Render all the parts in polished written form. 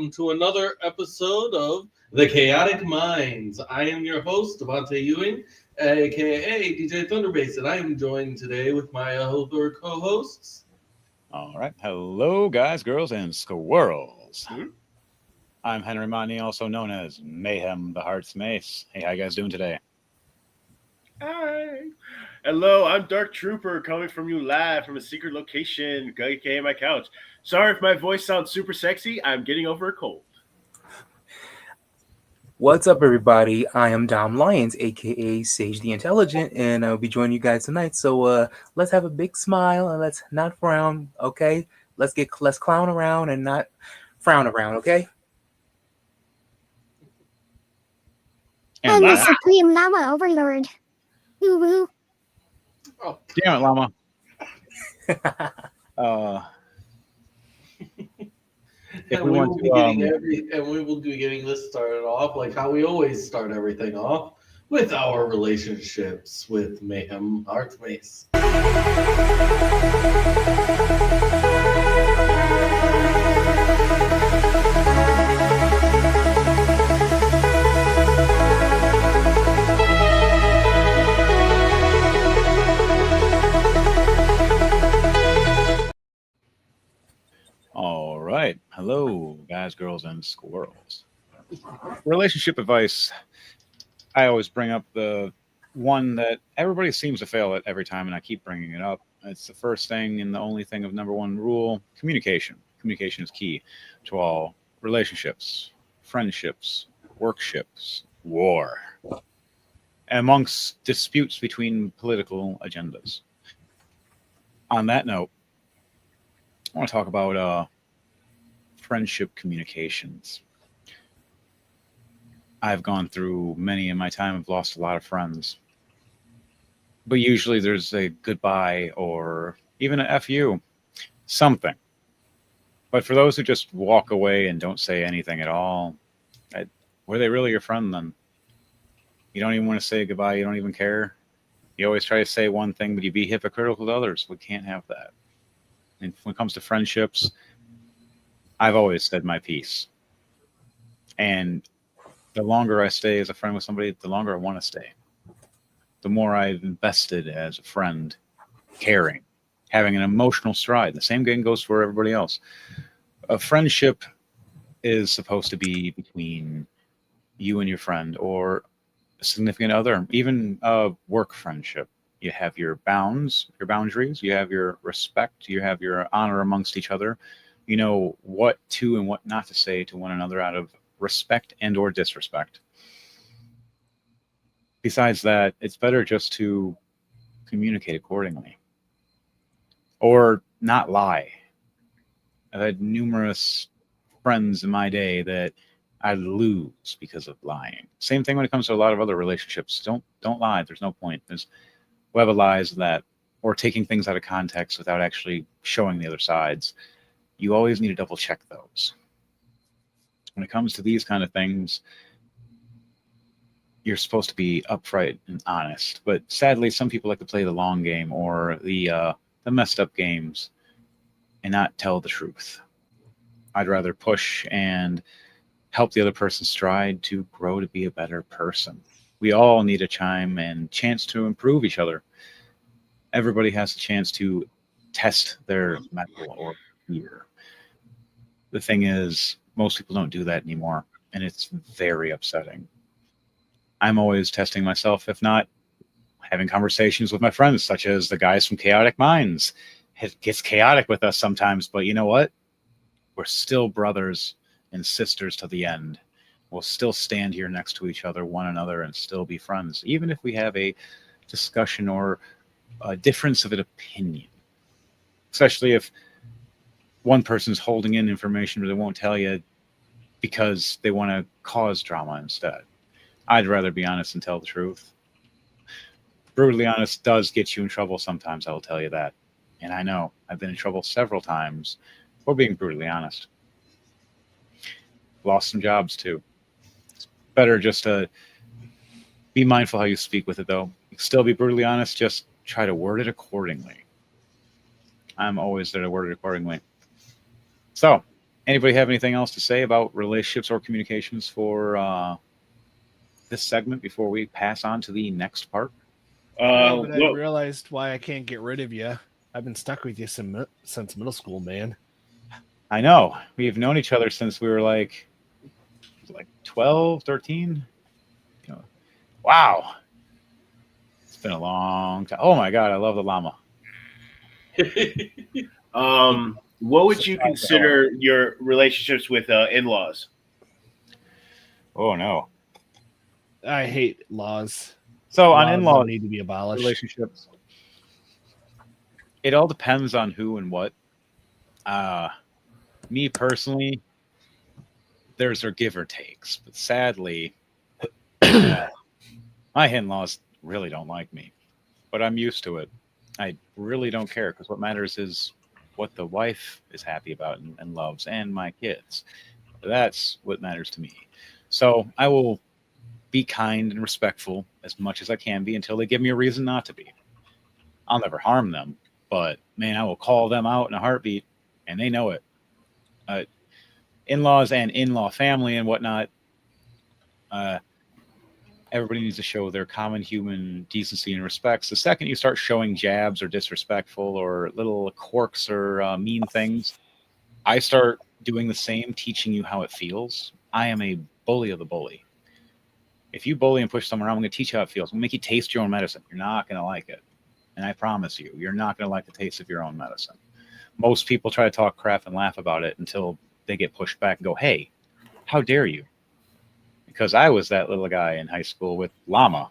welcome to another episode of The Chaotic Minds. I am your host, Devontae Ewing, aka DJ Thunderbase, and I am joined today with my other co-hosts. All right. Hello, guys, girls, and squirrels. I'm Henry Monty, also known as Mayhem the Heart's Mace. Hey, how you guys doing today? Hi. Hello, I'm Dark Trooper coming from you live from a secret location, aka my couch. Sorry if my voice sounds super sexy. I'm getting over a cold. What's up, everybody? I am Dom Lyons, aka Sage the Intelligent, and I'll be joining you guys tonight. So let's have a big smile and let's not frown, okay? Let's clown around and not frown around, okay? I'm the that, Supreme Llama Overlord. Woo woo. Oh, damn it, Llama. If and we we want will to, be getting this started off like how we always start everything off with our relationships with Mayhem Hearts Mace. all right. Hello, guys, girls, and squirrels. Relationship advice. I always bring up the one that everybody seems to fail at every time, and I keep bringing it up. It's the first thing and the only thing of number one rule: communication. Communication is key to all relationships, friendships, workships, war, and amongst disputes between political agendas. On that note, I want to talk about friendship communications. I've gone through many in my time. I've lost a lot of friends. But usually there's a goodbye or even a FU, something. But for those who just walk away and don't say anything at all, were they really your friend then? You don't even want to say goodbye. You don't even care. You always try to say one thing, but you be hypocritical to others. We can't have that. And when it comes to friendships, I've always said my piece. And the longer I stay as a friend with somebody, the longer I want to stay. The more I've invested as a friend, caring, having an emotional stride. The same thing goes for everybody else. A friendship is supposed to be between you and your friend or a significant other, even a work friendship. You have your boundaries, you have your respect, you have your honor amongst each other. You know what to and what not to say to one another out of respect and or disrespect. Besides that, it's better just to communicate accordingly or not lie. I've had numerous friends in my day that I lose because of lying. Same thing when it comes to a lot of other relationships. Don't lie. There's no point. There's web of lies that, or taking things out of context without actually showing the other sides. You always need to double check those. When it comes to these kind of things, you're supposed to be upfront and honest. But sadly, some people like to play the long game or the messed up games and not tell the truth. I'd rather push and help the other person stride to grow to be a better person. We all need a chime and chance to improve each other. Everybody has a chance to test their mettle or fear. The thing is, most people don't do that anymore, and it's very upsetting. I'm always testing myself, if not having conversations with my friends, such as the guys from Chaotic Minds. It gets chaotic with us sometimes, but you know what? We're still brothers and sisters to the end. We'll still stand here next to each other, one another, and still be friends, even if we have a discussion or a difference of an opinion. Especially if one person's holding in information but they won't tell you because they want to cause drama instead. I'd rather be honest and tell the truth. Brutally honest does get you in trouble sometimes, I will tell you that. And I know I've been in trouble several times for being brutally honest. Lost some jobs too. It's better just to be mindful how you speak with it, though. You can still be brutally honest, just try to word it accordingly. I'm always there to word it accordingly. So, Anybody have anything else to say about relationships or communications for this segment before we pass on to the next part? No, but I Well, realized why I can't get rid of you. I've been stuck with you since middle school, man. I know. We've known each other since we were like 12, 13. You know, wow. It's been a long time. Oh my God, I love the llama. what would you consider your relationships with in-laws? Oh no. I hate laws. So on Laws in-law need to be abolished. relationships, it all depends on who and what. Me personally, there's a give or takes, but sadly, my in-laws really don't like me, but I'm used to it. I really don't care because what matters is what the wife is happy about and loves, and my kids. That's what matters to me. So I will be kind and respectful as much as I can be until they give me a reason not to be. I'll never harm them, but man, I will call them out in a heartbeat, and they know it. In-laws and in-law family and whatnot, everybody needs to show their common human decency and respects. The second you start showing jabs or disrespectful or little quirks or mean things, I start doing the same, teaching you how it feels. I am a bully of the bully. If you bully and push someone around, I'm going to teach you how it feels. I'm going to make you taste your own medicine. You're not going to like it. And I promise you, you're not going to like the taste of your own medicine. Most people try to talk crap and laugh about it until they get pushed back and go, hey, how dare you? Because I was that little guy in high school with llama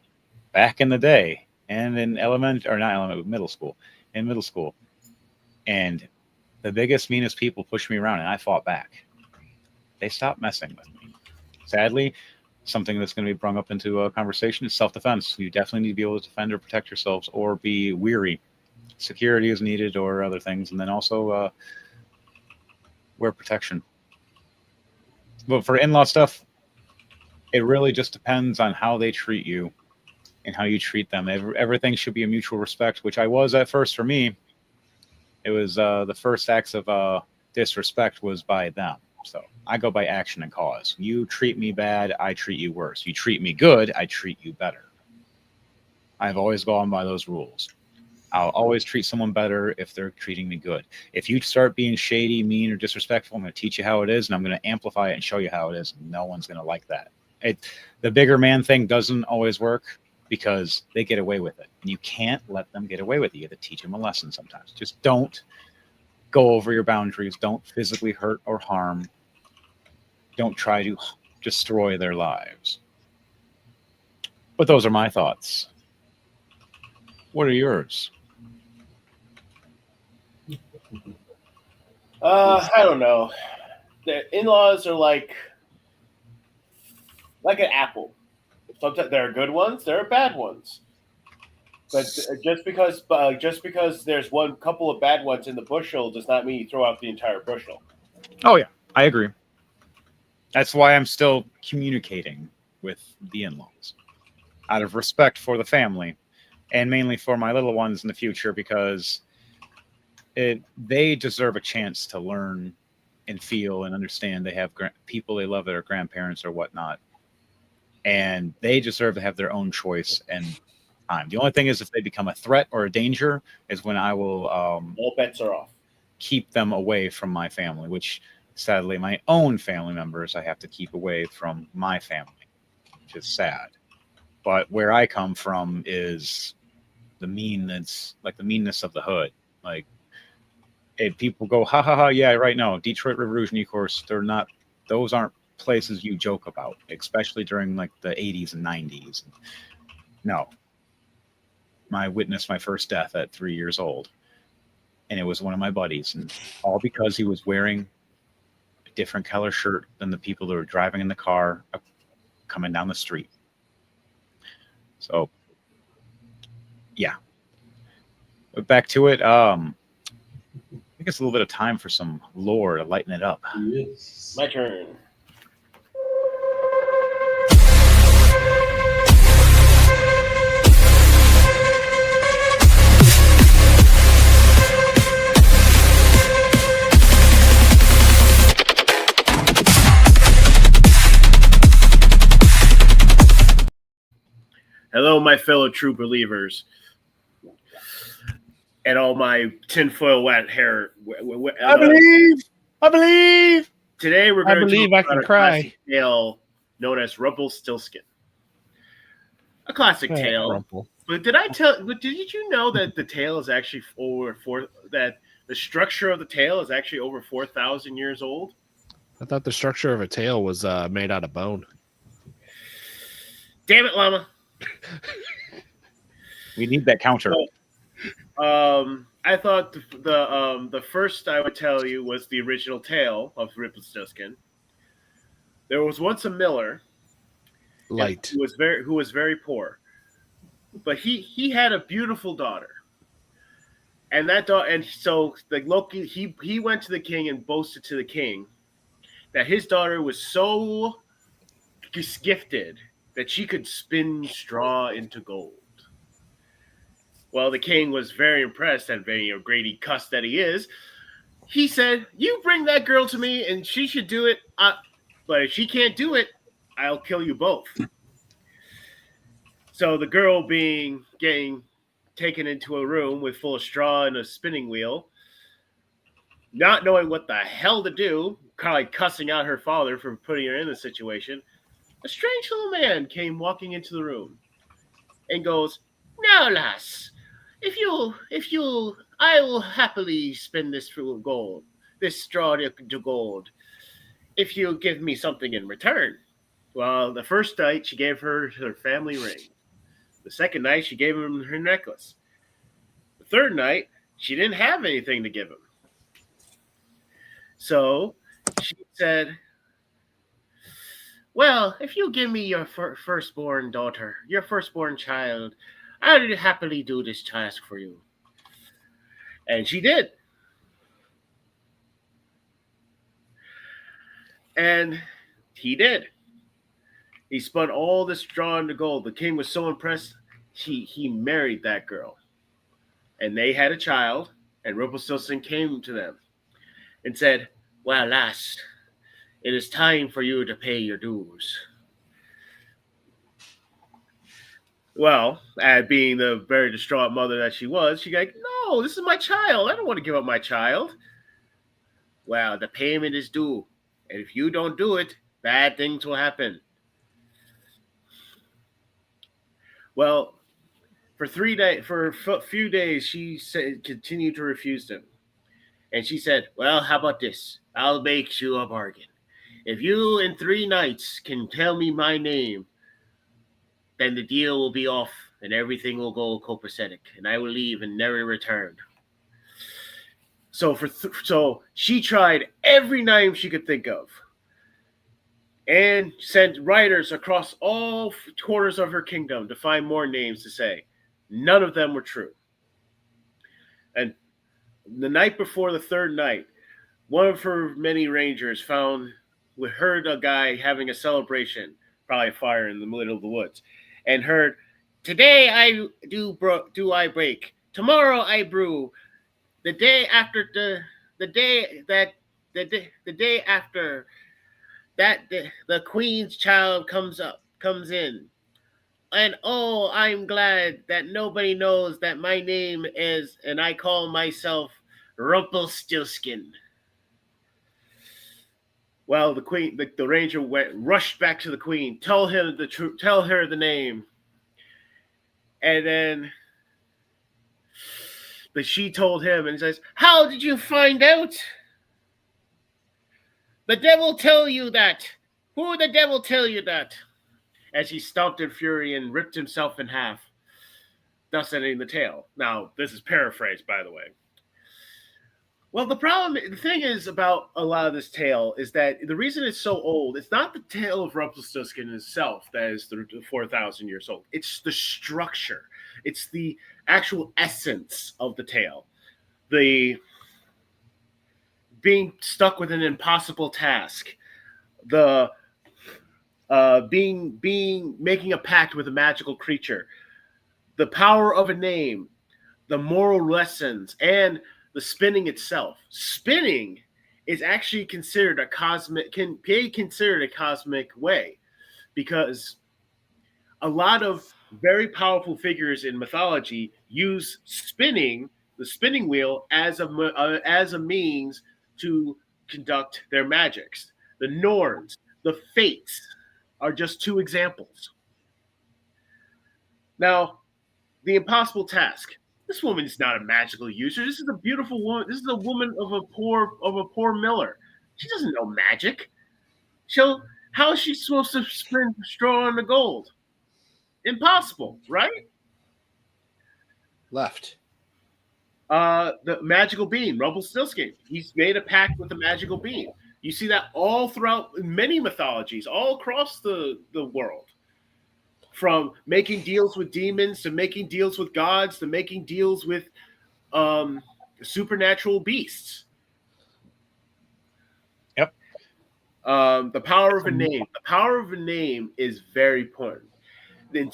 back in the day and in middle school. And the biggest, meanest people pushed me around and I fought back. They stopped messing with me. Sadly, something that's going to be brought up into a conversation is self-defense. You definitely need to be able to defend or protect yourselves or be weary. Security is needed or other things. And then also wear protection. But for in-law stuff, it really just depends on how they treat you and how you treat them. Everything should be a mutual respect, which I was at first for me. It was the first acts of disrespect was by them. So I go by action and cause. You treat me bad, I treat you worse. You treat me good, I treat you better. I've always gone by those rules. I'll always treat someone better if they're treating me good. If you start being shady, mean, or disrespectful, I'm going to teach you how it is, and I'm going to amplify it and show you how it is. No one's going to like that. The bigger man thing doesn't always work because they get away with it. And you can't let them get away with it. You have to teach them a lesson sometimes. Just don't go over your boundaries. Don't physically hurt or harm. Don't try to destroy their lives. But those are my thoughts. What are yours? I don't know. The in-laws are like an apple. Sometimes there are good ones, there are bad ones. But just because there's one couple of bad ones in the bushel does not mean you throw out the entire bushel. Oh yeah, I agree. That's why I'm still communicating with the in-laws out of respect for the family and mainly for my little ones in the future because they deserve a chance to learn and feel and understand they have people they love that are grandparents or whatnot. And they deserve to have their own choice and time. The only thing is if they become a threat or a danger is when I will all bets are off. Keep them away from my family, which sadly my own family members I have to keep away from my family, which is sad. But where I come from is the meanness of the hood. Like, and people go, ha ha ha, yeah, right. No, Detroit River Rouge, of course, those aren't places you joke about, especially during like the 80s and 90s. No. I witnessed my first death at 3 years old. And it was one of my buddies. And all because he was wearing a different color shirt than the people that were driving in the car coming down the street. So, yeah. But back to it. I think it's a little bit of time for some lore to lighten it up. Yes. My turn. Hello, my fellow true believers, and all my tinfoil wet hair. I believe. I believe. Today we're I going to believe talk I about can a cry. classic tale known as Rumpelstiltskin. A classic tale. Rumple. But did you know that the tale is actually that the structure of the tale is actually over 4,000 years old? I thought the structure of a tail was made out of bone. Damn it, llama. We need that counter. I thought the first I would tell you was the original tale of Rumpelstiltskin. There was once a miller Light. who was very poor, but he had a beautiful daughter, and so the Loki he went to the king and boasted to the king that his daughter was so gifted that she could spin straw into gold. Well, the king was very impressed, and being a greedy cuss that he is, he said, "You bring that girl to me, and she should do it. But if she can't do it, I'll kill you both." So the girl getting taken into a room with full of straw and a spinning wheel, not knowing what the hell to do, kind of cussing out her father for putting her in the situation, a strange little man came walking into the room and goes, "Now, lass, if you, I will happily spin this for gold, this straw to gold, if you give me something in return." Well, the first night she gave her family ring. The second night she gave him her necklace. The third night she didn't have anything to give him. So she said, "Well, if you give me your firstborn daughter, your firstborn child, I'll happily do this task for you." And she did. And he did. He spun all the straw into gold. The king was so impressed, he married that girl. And they had a child, and Rumpelstiltskin came to them and said, "Well, lass, it is time for you to pay your dues." Well, being the very distraught mother that she was, she like, "No, this is my child. I don't want to give up my child." "Well, the payment is due, and if you don't do it, bad things will happen." Well, for a few days, she continued to refuse him, and she said, "Well, how about this? I'll make you a bargain. If you in 3 nights can tell me my name, then the deal will be off, and everything will go copacetic, and I will leave and never return." So so she tried every name she could think of, and sent writers across all corners of her kingdom to find more names to say. None of them were true. And the night before the third night, one of her many rangers heard a guy having a celebration, probably a fire in the middle of the woods, and heard, "Today I I break. Tomorrow I brew. The day after the day after that the queen's child comes in. And oh, I'm glad that nobody knows that my name is, and I call myself Rumpelstiltskin." Well, the queen, the ranger rushed back to the queen, tell her the name, and then she told him, and he says, "How did you find out?" "The devil tell you that. Who the devil tell you that?" As he stomped in fury and ripped himself in half, thus ending the tale. Now, this is paraphrased, by the way. Well, the thing is about a lot of this tale is that the reason it's so old, it's not the tale of Rumpelstiltskin itself that is 4,000 years old. It's the structure. It's the actual essence of the tale. The being stuck with an impossible task. The making a pact with a magical creature. The power of a name. The moral lessons, and the spinning itself. Spinning is actually considered can be considered a cosmic way, because a lot of very powerful figures in mythology use the spinning wheel, as a means to conduct their magics. The Norns, the Fates, are just two examples. Now, the impossible task. This woman is not a magical user. This is a beautiful woman. This is a woman of a poor miller. She doesn't know magic. How is she supposed to spin straw on the gold? Impossible, right? Left. The magical bean, Rumpelstiltskin. He's made a pact with the magical bean. You see that all throughout many mythologies, all across the world. From making deals with demons to making deals with gods to making deals with supernatural beasts. Yep. The power of a name. The power of a name is very important. In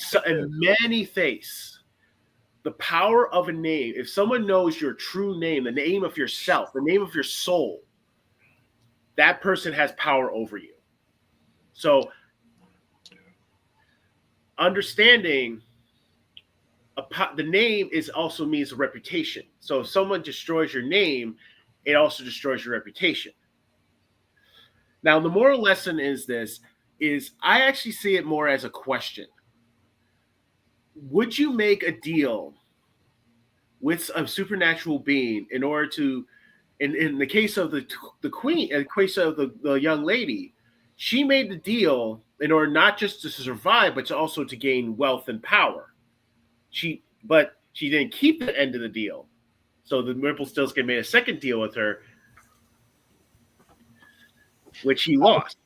many faiths, the power of a name, if someone knows your true name, the name of yourself, the name of your soul, that person has power over you. So understanding the name is also means a reputation. So if someone destroys your name, it also destroys your reputation. Now, the moral lesson is I actually see it more as a question. Would you make a deal with a supernatural being in order to, in the case of the queen, in the case of the young lady, she made the deal in order not just to survive, but also to gain wealth and power. But she didn't keep the end of the deal. So the Rumpelstiltskin made a second deal with her, which he lost.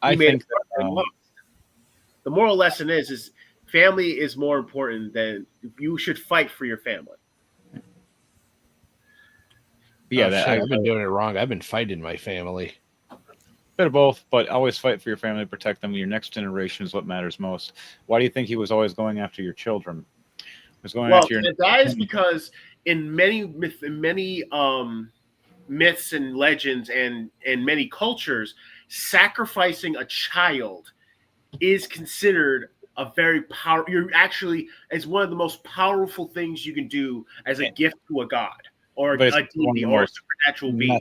I think lost. The moral lesson is family is more important than you should fight for your family. Yeah, I've been doing it wrong. I've been fighting my family. Bit of both, but always fight for your family, protect them. Your next generation is what matters most. Why do you think he was always going after your children? He was going after your. That is because in many myths and legends and many cultures, sacrificing a child is considered a very powerful. You're actually as one of the most powerful things you can do as a gift to a god or a deity or a supernatural being.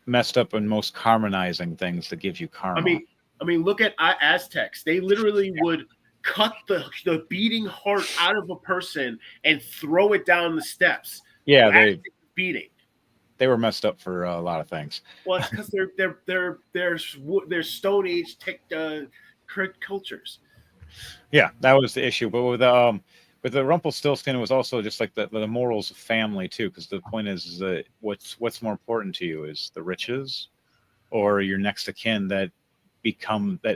Messed up and most harmonizing things that give you karma. I mean, look at Aztecs. They literally would cut the beating heart out of a person and throw it down the steps. Yeah, they beating. They were messed up for a lot of things. Well, it's because they're Stone Age cultures. Yeah, that was the issue. But with the Rumpelstiltskin, it was also just like the morals of family too. Because the point is that what's more important to you is the riches, or your next of kin that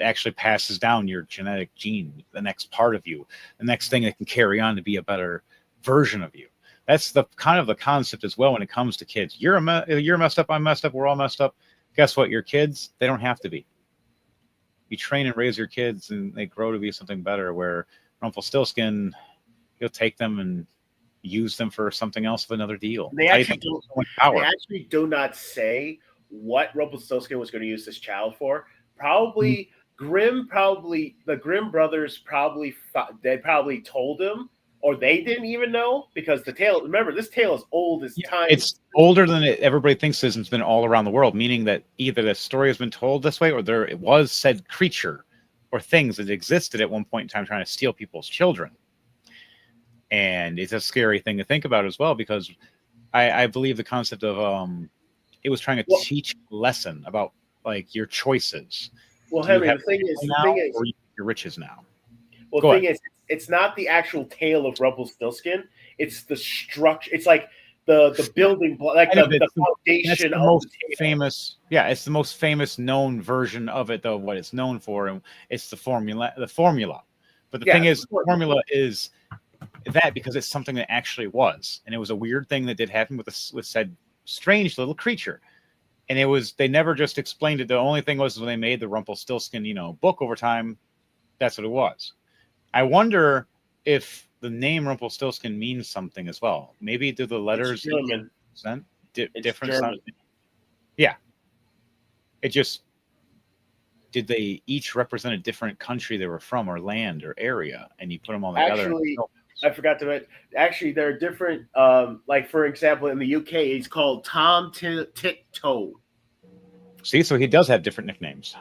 actually passes down your genetic gene, the next part of you, the next thing that can carry on to be a better version of you. That's the kind of the concept as well when it comes to kids. You're messed up, I'm messed up, we're all messed up. Guess what? Your kids, they don't have to be. You train and raise your kids and they grow to be something better, where Rumpelstiltskin, you'll take them and use them for something else of another deal. They actually do not say what Rumpelstiltskin was going to use this child for. Probably the Grimm brothers they probably told him, or they didn't even know, because the tale. Remember, this tale is old as time. It's older than everybody thinks it is, and it's been all around the world. Meaning that either the story has been told this way, or it was said creature or things that existed at one point in time trying to steal people's children. And it's a scary thing to think about as well, because I believe the concept of it was trying to teach a lesson about like your choices. Well, Henry, the thing is, or your riches now. Well, the thing is, it's not the actual tale of Rumpelstiltskin. It's the structure. It's like the building block, like the foundation the of most the tale. famous. Yeah, it's the most famous known version of it, though. What it's known for, and it's the formula. But the thing is, the formula is that because it's something that actually was, and it was a weird thing that did happen with said strange little creature. And they never just explained it. The only thing was when they made the Rumpelstiltskin, book over time, that's what it was. I wonder if the name Rumpelstiltskin means something as well. Maybe do the letters different sound? Yeah. It just did they each represent a different country they were from, or land, or area, and you put them all together? Actually, I forgot to mention. Actually, there are different. Like for example, in the UK, he's called Tom Tittoe. See, so he does have different nicknames.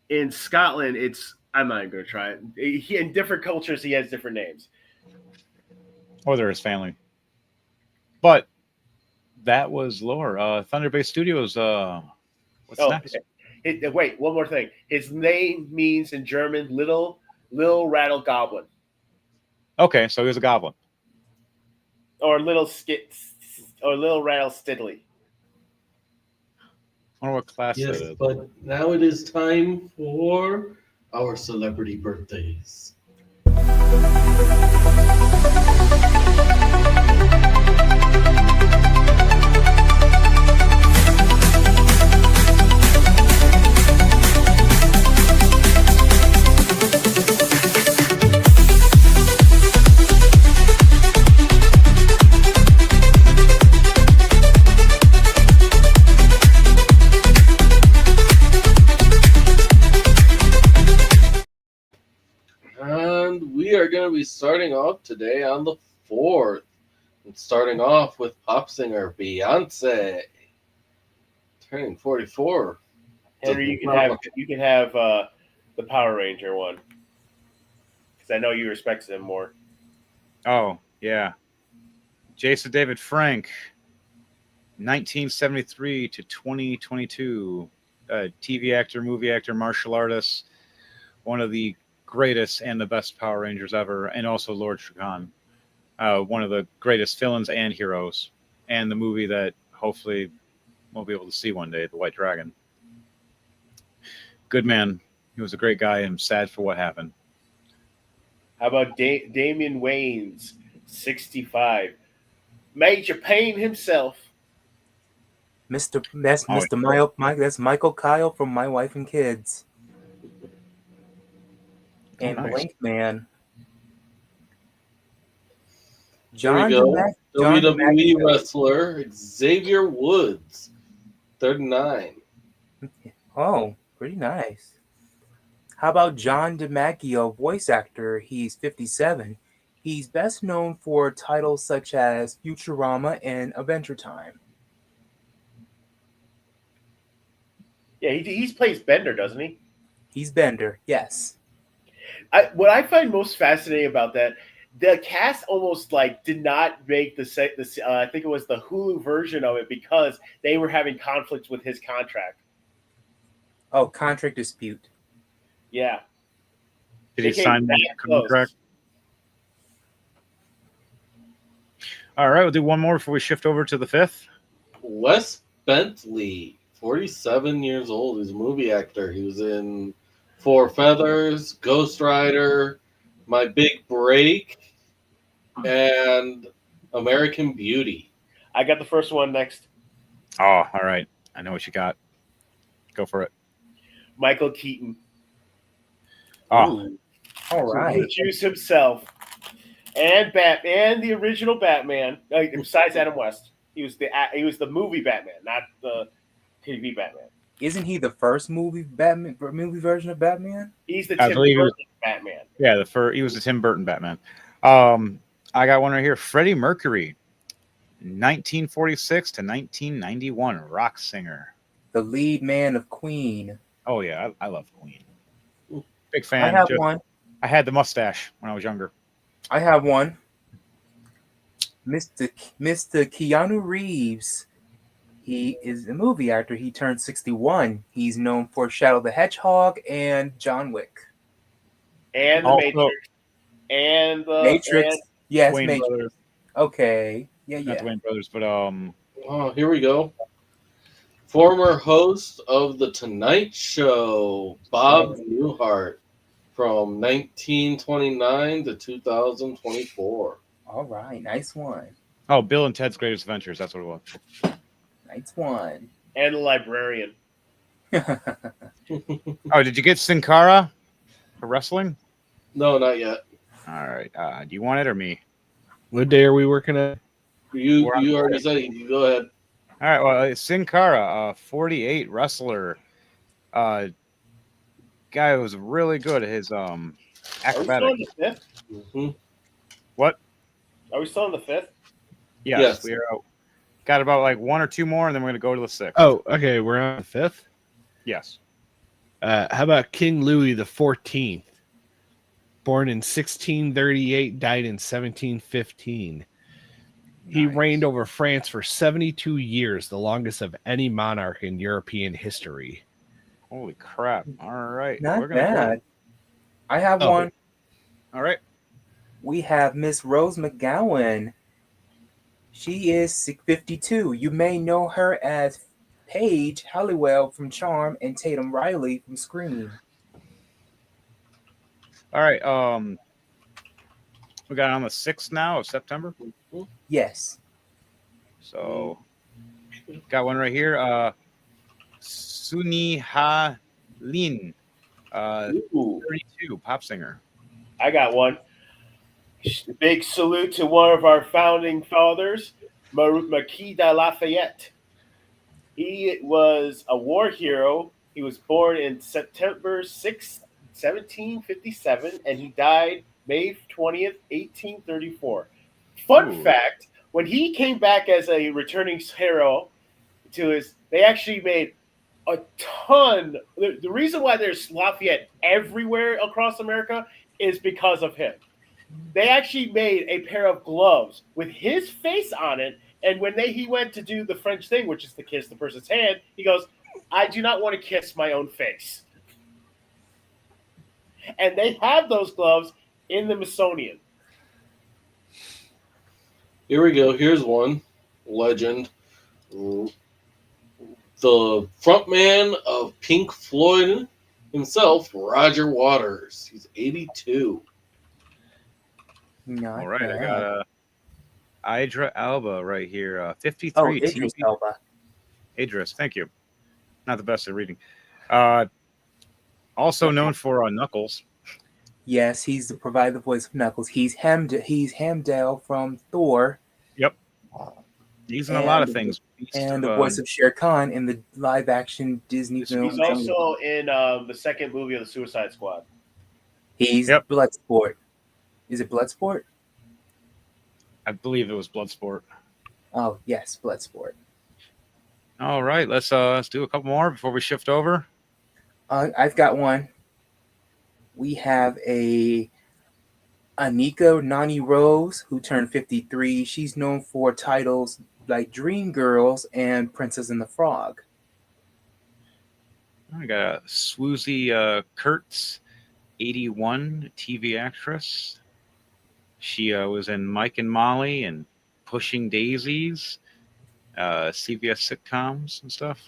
In Scotland, it's. I'm not going to try it. In different cultures, he has different names. Or they're his family. But that was lore. Thunderbase Studios. What's next? Wait, one more thing. His name means in German "little rattle goblin" Okay, so he was a goblin. or little rattle stiddly. I wonder what class Yes, that is. but now it is time for our celebrity birthdays. And we are going to be starting off today on the 4th. And starting off with pop singer Beyonce, turning 44. Henry, you can have the Power Ranger one because I know you respect him more. Oh, yeah. Jason David Frank, 1973 to 2022. TV actor, movie actor, martial artist. One of the greatest and the best Power Rangers ever. And also Lord Shukan. One of the greatest villains and heroes. And the movie that hopefully we'll be able to see one day, The White Dragon. Good man. He was a great guy. I'm sad for what happened. How about Damian Wayans, 65, Major Payne himself. That's That's Michael Kyle from My Wife and Kids. And nice. Blink Man. Here we go. WWE wrestler Xavier Woods, 39. Oh, pretty nice. How about John DiMaggio, voice actor? He's 57. He's best known for titles such as Futurama and Adventure Time. Yeah, he plays Bender, doesn't he? He's Bender, yes. What I find most fascinating about that, the cast almost like did not make the I think it was the Hulu version of it because they were having conflicts with his contract. Oh, contract dispute. Yeah. Did he sign that contract? All right, we'll do one more before we shift over to the 5th. Wes Bentley, 47 years old. He's a movie actor. He was in Four Feathers, Ghost Rider, My Big Break, and American Beauty. I got the first one next. Oh, all right. I know what you got. Go for it. Michael Keaton. Oh, all right. Juice himself. And the original Batman. Besides Adam West, he was the movie Batman, not the TV Batman. Isn't he the first movie version of Batman? He's the Tim Burton Batman. Yeah, he was the Tim Burton Batman. I got one right here. Freddie Mercury, 1946 to 1991, rock singer. The lead man of Queen. Oh yeah, I love Queen. Big fan. I have one. I had the mustache when I was younger. I have one. Mr. Keanu Reeves. He is a movie actor. He turned 61. He's known for Shadow the Hedgehog and John Wick. And the Matrix. And the Matrix. Yes, Wayne Matrix. Brothers. Okay. Yeah. Not the Wayne Brothers, but Oh, here we go. Former host of The Tonight Show, Bob Newhart, from 1929 to 2024. All right, nice one. Oh, Bill and Ted's Greatest Adventures. That's what it was. Nice one. And the librarian. Oh, did you get Sin Cara for wrestling? No, not yet. All right. Do you want it or me? What day are we working at? You already said it. You go ahead. All right. Well, Sin Cara, 48 wrestler. guy was really good at his Are we still acrobatic. on the fifth? hmm What? Are we still on the fifth? Yes, Yes. we are. Got about like one or two more, and then we're going to go to the sixth. Oh, okay. We're on the 5th. Yes. How about King Louis the 14th? Born in 1638, died in 1715. He Nice. reigned over France for 72 years, the longest of any monarch in European history. Holy crap! All right, Not we're gonna bad. I have Oh. one. go. All right. We have Miss Rose McGowan. She is 52. You may know her as Paige Halliwell from Charm and Tatum Riley from Scream. All right. We got on the 6th now of September. Yes. So got one right here. Suni Ha Lin, Ooh, 32, pop singer. I got one. Big salute to one of our founding fathers, Marquis de Lafayette. He was a war hero. He was born in September 6th, 1757, and he died May 20th, 1834. Fun Ooh. fact, when he came back as a returning hero they actually made a ton. The reason why there's Lafayette everywhere across America is because of him. They actually made a pair of gloves with his face on it. And when he went to do the French thing, which is to kiss the person's hand, he goes, "I do not want to kiss my own face." And they have those gloves in the Smithsonian. Here we go. Here's one legend. The frontman of Pink Floyd himself, Roger Waters. He's 82. Not All right, I bad. got Idra Alba right here, 53. Oh, Idris TV. Elba. Idris, thank you. Not the best at reading. Also known for Knuckles. Yes, he's the provider voice of Knuckles. He's Heimdall from Thor. Yep. He's in a lot of And- things. And the voice of Shere Khan in the live-action Disney film. He's also in the second movie of the Suicide Squad. He's Yep. Bloodsport. Is it Bloodsport? I believe it was Bloodsport. Oh, yes, Bloodsport. All right, let's do a couple more before we shift over. I've got one. We have Anika Nani Rose, who turned 53. She's known for titles like Dreamgirls and Princess and the Frog. I got Swoozie Kurtz, 81, TV actress. She was in Mike and Molly and Pushing Daisies, CBS sitcoms and stuff.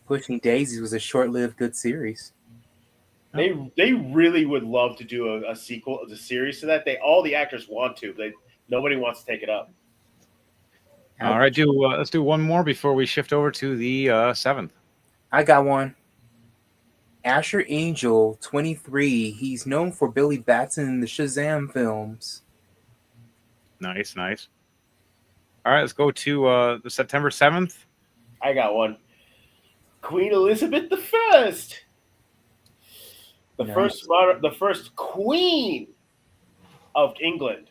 Pushing Daisies was a short-lived good series. They really would love to do a sequel of the series to that. All the actors want to, but nobody wants to take it up. All right, let's do one more before we shift over to the 7th. I got one. Asher Angel, 23. He's known for Billy Batson in the Shazam films. Nice. All right, let's go to the September 7th. I got one. Queen Elizabeth I. Nice. The first queen of England.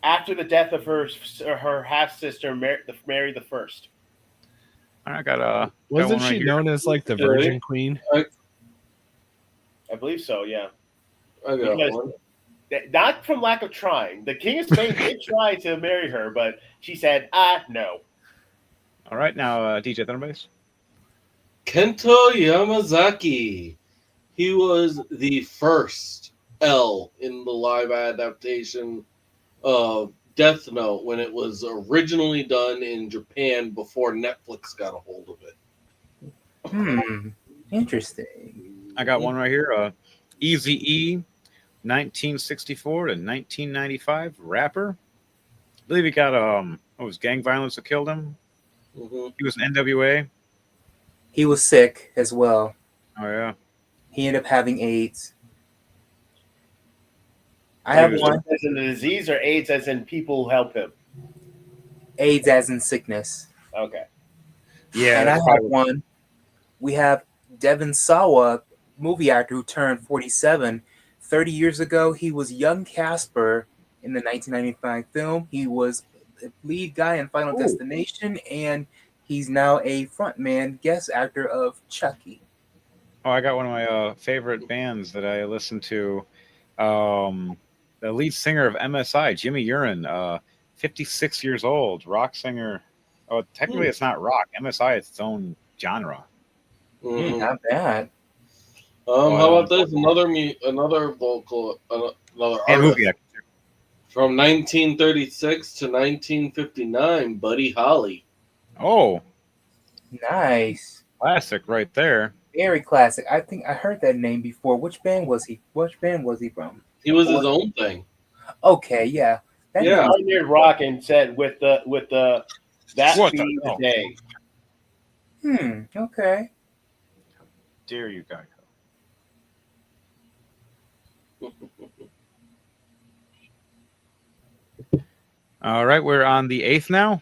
After the death of her half sister, Mary the First. All right, I got Wasn't one she right here. known as like the Virgin Queen? I believe so. Yeah. I got Because- one. Not from lack of trying. The King of Spain did try to marry her, but she said, no. All right, now DJ Thunderbase. Kento Yamazaki. He was the first L in the live adaptation of Death Note when it was originally done in Japan before Netflix got a hold of it. Interesting. I got one right here. Eazy-E, 1964 to 1995, rapper. I believe he got it was gang violence that killed him. Mm-hmm. He was an NWA. He was sick as well. Oh yeah. He ended up having AIDS. I have one. As in the disease or AIDS as in people who help him? AIDS as in sickness. Okay. Yeah. And I that's have probably- one. we have Devon Sawa, movie actor who turned 47. 30 years ago, he was young Casper in the 1995 film. He was the lead guy in Final Destination, and he's now a frontman guest actor of Chucky. Oh, I got one of my favorite bands that I listen to. The lead singer of MSI, Jimmy Urine, 56 years old, rock singer. Oh, technically it's not rock. MSI is its own genre. Mhm. Not bad. How about this? Another vocal, another And movie artist actor. from 1936 to 1959, Buddy Holly. Oh, Nice. classic right there. Very classic. I think I heard that name before. Which band was he? Which band was he from? He was his own thing. Okay, yeah. That Yeah. name- Pioneered rock and said with the that What be the the hell? day. Okay. Dare you, Geico. All right, we're on the 8th now.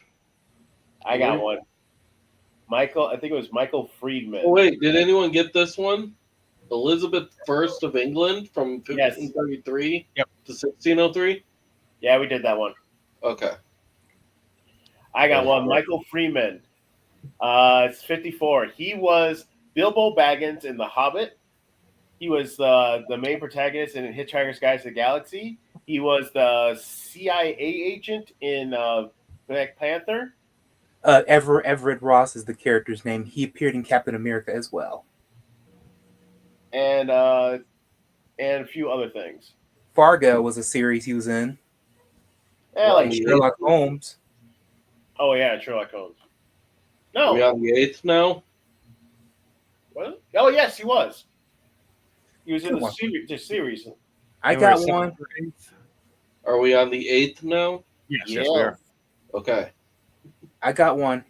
I got one. Michael, I think it was Michael Friedman. Oh, wait, did anyone get this one? Elizabeth I of England from 1533 Yep. to 1603? Yeah, we did that one. Okay. I got one. Michael Freeman. It's 54. He was Bilbo Baggins in The Hobbit. He was the main protagonist in Hitchhiker's Guide to the Galaxy. He was the CIA agent in Black Panther. Everett Ross is the character's name. He appeared in Captain America as well. And a few other things. Fargo was a series he was in. Yeah, like Sherlock Holmes. Oh yeah, Sherlock Holmes. Are we No. on the 8th now? What? Oh yes, he was. He was in Come on. the series. I January got 7th one. or 8th? Are we on the 8th now? Yes, Yeah. yes, we are. Okay. I got one.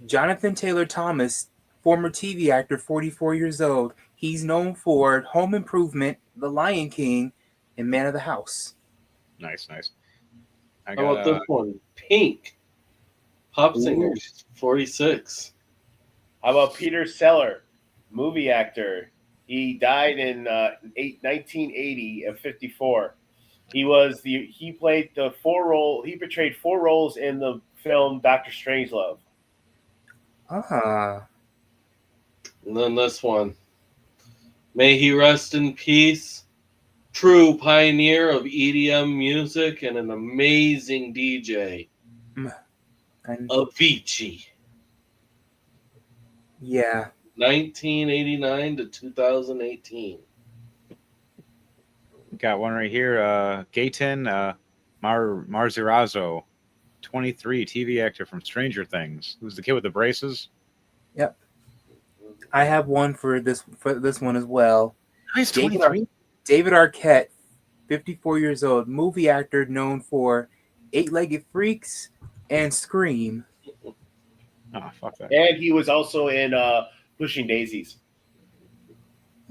Jonathan Taylor Thomas, former TV actor, 44 years old. He's known for Home Improvement, The Lion King, and Man of the House. Nice, nice. I How got about this one? Pink. Pop singer. She's 46. How about Peter Seller, movie actor? He died in 1980 at 54. He portrayed 4 roles in the film Doctor Strangelove. Ah. And then this one. May he rest in peace. True pioneer of EDM music and an amazing DJ. And Avicii. yeah. 1989 to 2018. Got one right here. Gaten Marzirazo, 23, TV actor from Stranger Things. Who's the kid with the braces? Yep. I have one for this one as well. He's David 23. David Arquette, 54 years old, movie actor known for Eight-Legged Freaks and Scream. Oh, fuck that. And he was also in Pushing Daisies.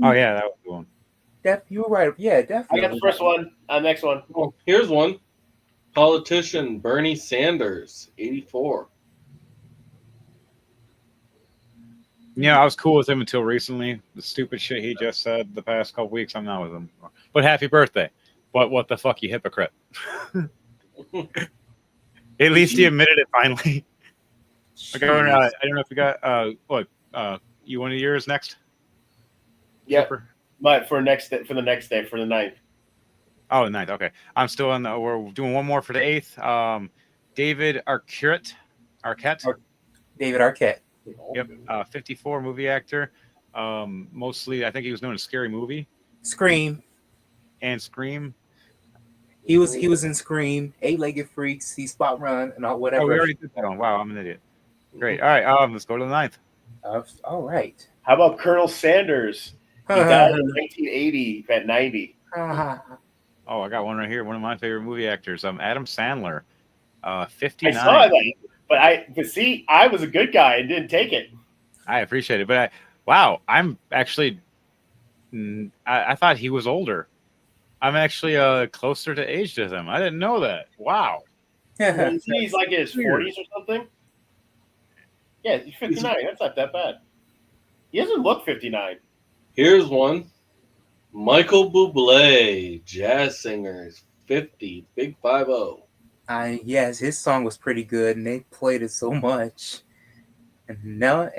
Oh, yeah, that was the one. You were right. Yeah, I definitely. got the first one. Next one. Oh, here's one. Politician Bernie Sanders, 84. Yeah, I was cool with him until recently. The stupid shit he just said the past couple weeks, I'm not with him. But happy birthday. But what the fuck, you hypocrite. At least he admitted it finally. Okay, I don't know if you got you one of yours next? Yep. Super? But for the next day, for the 9th. Oh, 9th. Okay. I'm still on we're doing one more for the 8th. David Arquette. David Arquette. Yep. 54, movie actor. Mostly, I think he was known as Scary Movie Scream. and Scream. He was in Scream, Eight-Legged Freaks, he Spot Run, and all whatever. Oh, we already did that one. Wow, I'm an idiot. Great. All right. Let's go to the 9th. All right. How about Colonel Sanders? He died in 1980 at 90. Oh, I got one right here. One of my favorite movie actors. Adam Sandler. 59. I saw that, but see, I was a good guy and didn't take it. I appreciate it, but wow, I'm actually. I thought he was older. I'm actually closer to age to him. I didn't know that. Wow. He's like in his 40s or something. Yeah, he's 59. That's not that bad. He doesn't look 59. Here's one. Michael Bublé, jazz singers, 50, big 50. Yes, his song was pretty good, and they played it so much. And no,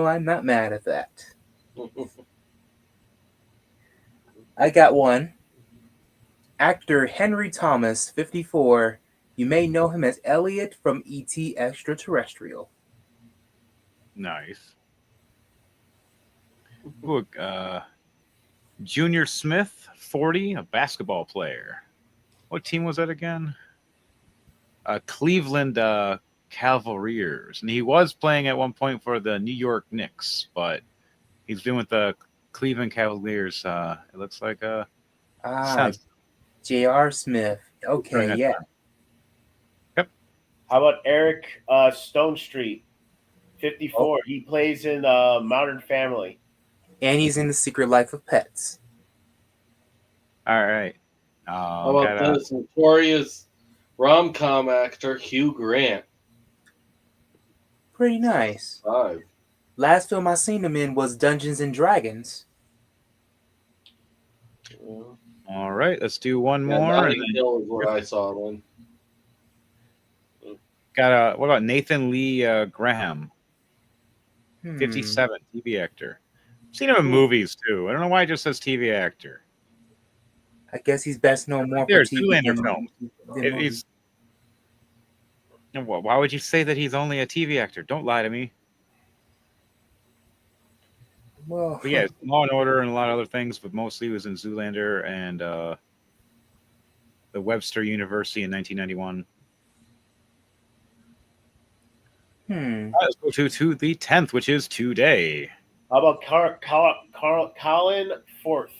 I'm not mad at that. I got one. Actor Henry Thomas, 54. You may know him as Elliot from E.T. Extraterrestrial. Nice. Look, Junior Smith, 40, a basketball player. What team was that again? Cleveland Cavaliers. And he was playing at one point for the New York Knicks, but he's been with the Cleveland Cavaliers. It looks like J.R. Smith. Okay, yeah. Yep. How about Eric Stone Street, 54? He plays in Modern Family. And he's in The Secret Life of Pets. All right. How about this notorious rom-com actor Hugh Grant? Pretty nice. 5. Last film I seen him in was Dungeons and Dragons. All right, let's do one Yeah, more. Notting Hill is what I saw then. What about Nathan Lee Graham, 57, TV actor. I've seen him in movies too. I don't know why it just says TV actor. I guess he's best known more There's for TV Zoolander than films. movies. Why would you say that he's only a TV actor? Don't lie to me. Well, But yeah, Law and Order and a lot of other things, but mostly he was in Zoolander and the Webster University in 1991. Let's go to the 10th, which is today. How about Colin Firth,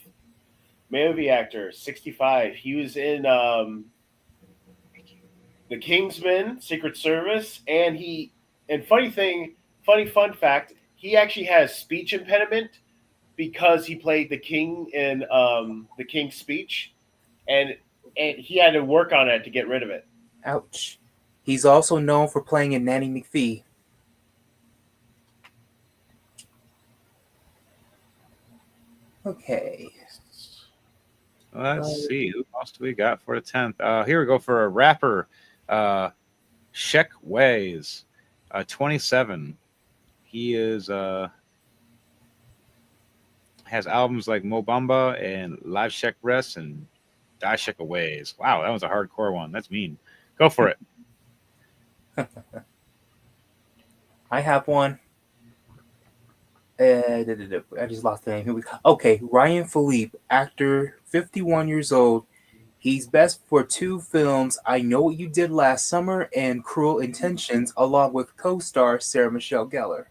movie actor, 65. He was in The Kingsman, Secret Service, and funny fun fact, he actually has speech impediment because he played the king in The King's Speech, and he had to work on it to get rid of it. Ouch. He's also known for playing in Nanny McPhee. Okay. Let's see. Who else do we got for the 10th? Here we go for a rapper. Sheck Ways, 27. He is has albums like Mo Bamba and Live Sheck Rest and Die Sheck Ways. Wow, that was a hardcore one. That's mean. Go for it. I have one. I just lost the name. Here we go. Okay, Ryan Philippe, actor, 51 years old. He's best for 2 films, I Know What You Did Last Summer and Cruel Intentions, along with co-star Sarah Michelle Gellar.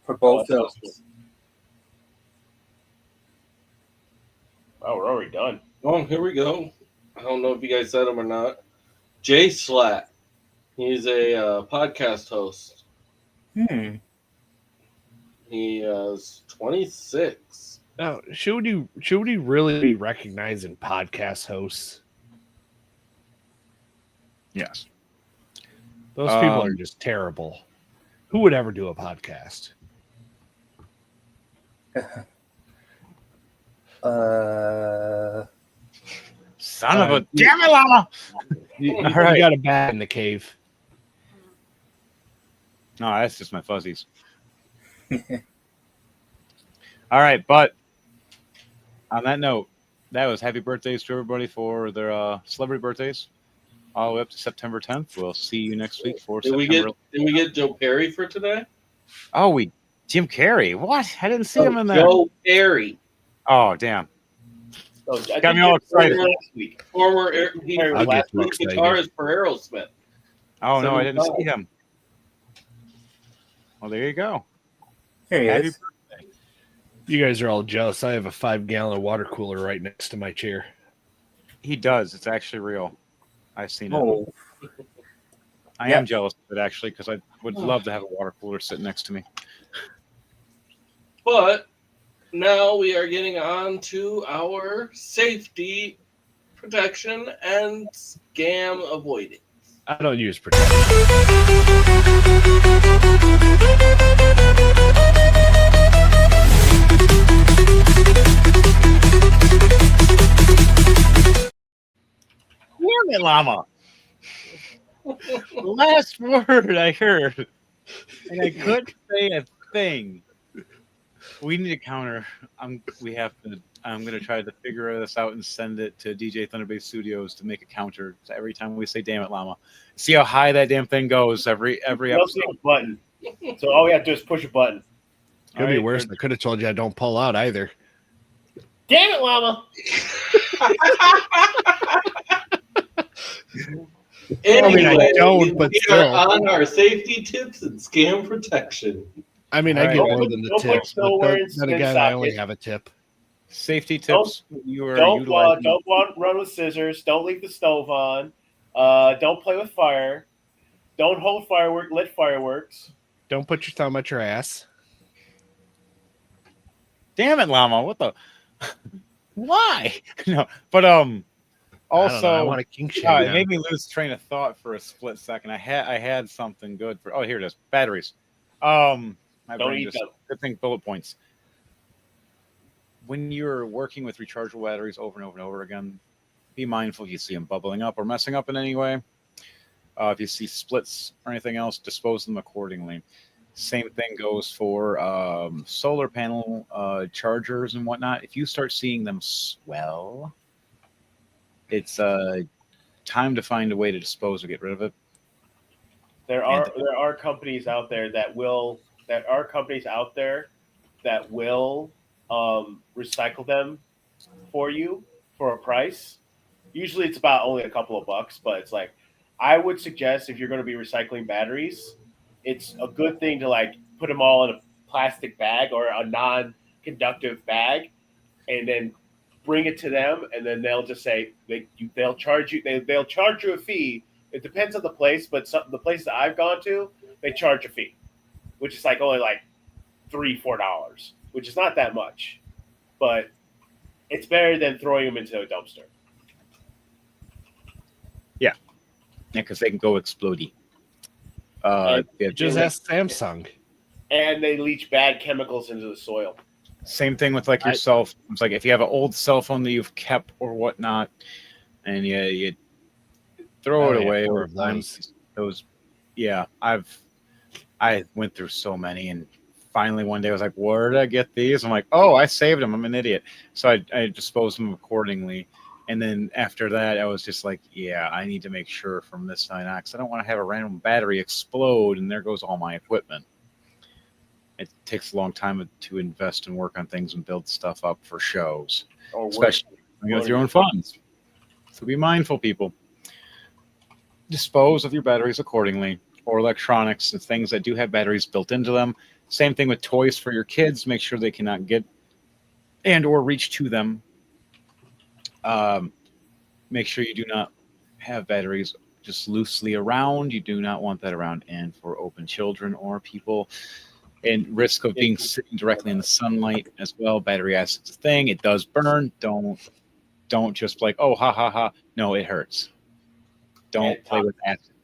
For both films. Oh, we're already done. Oh, here we go. I don't know if you guys said him or not. Jay Slatt. He's a podcast host. He is 26. Now, should we really be recognizing podcast hosts? Yes. Those people are just terrible. Who would ever do a podcast? Son of a damn it, llama! You got a bat in the cave. No, that's just my fuzzies. All right, but on that note, that was happy birthdays to everybody for their celebrity birthdays, all the way up to September 10th. We'll see you next week for Did we get Joe Perry for today? Oh, Jim Carrey. What? I didn't see him in there. Joe Perry. Oh, damn. Oh, Got me all excited. Former guitarist for Aerosmith. Oh, no, I didn't see him. Well, there you go. Here he Happy is. birthday. You guys are all jealous. I have a 5-gallon water cooler right next to my chair. He does. It's actually real. I've seen it. Oh, I am jealous of it, actually, because I would love to have a water cooler sitting next to me. But now we are getting on to our safety, protection, and scam avoidance. I don't use protection. it, llama. Last word I heard, and I couldn't say a thing. We need a counter. We have to. I'm gonna try to figure this out and send it to DJ Thunderbase Studios to make a counter to every time we say "damn it, llama." See how high that damn thing goes every We episode. also have a button. So all we have to do is push a button. Could be worse. I could have told you I don't pull out either. Damn it, llama! Anyway, I don't, but we still. are on our safety tips and scam protection. I mean, All I right. get more than the Don't put tip. snow But wearing then spin again, I only socket. have a tip. Safety tips. You are Don't utilizing. run with scissors. Don't leave the stove on. Don't play with fire. Don't hold lit fireworks. Don't put your thumb at your ass. Damn it, llama! What the? Why? No, but I don't know, Also, I want a kink shame. it made me lose train of thought for a split second. I had something good for. Oh, here it is. Batteries. My Don't brain eat just. them. Good thing bullet points. When you're working with rechargeable batteries over and over and over again, be mindful if you see them bubbling up or messing up in any way. If you see splits or anything else, dispose them accordingly. Same thing goes for solar panel chargers and whatnot. If you start seeing them swell, it's time to find a way to dispose or get rid of it. There are companies out there that will recycle them for you for a price. Usually it's about only a couple of bucks, but it's like I would suggest if you're going to be recycling batteries, it's a good thing to like put them all in a plastic bag or a non-conductive bag, and then bring it to them, and then they'll just say they'll charge you a fee. It depends on the place, but the places that I've gone to, they charge a fee, which is like only like $3-4, which is not that much, but it's better than throwing them into a dumpster. Yeah, because they can go explodey. Just ask Samsung. And they leach bad chemicals into the soil. Same thing with like your cell phone. It's like if you have an old cell phone that you've kept or whatnot, and you throw it away over time. Those, yeah, I went through so many, and finally one day I was like, "Where did I get these?" I'm like, "Oh, I saved them. I'm an idiot." So I disposed them accordingly. And then after that, I was just like, "Yeah, I need to make sure from this time on, because I don't want to have a random battery explode, and there goes all my equipment." It takes a long time to invest and work on things and build stuff up for shows, especially with your own funds. So be mindful, people. Dispose of your batteries accordingly, or electronics and things that do have batteries built into them. Same thing with toys for your kids. Make sure they cannot get and or reach to them. Make sure you do not have batteries just loosely around. You do not want that around. And for open children or people, and risk of being sitting directly in the sunlight as well. Battery acid's a thing. It does burn. Don't just like, oh, ha, ha, ha. No, it hurts. Don't play with acid.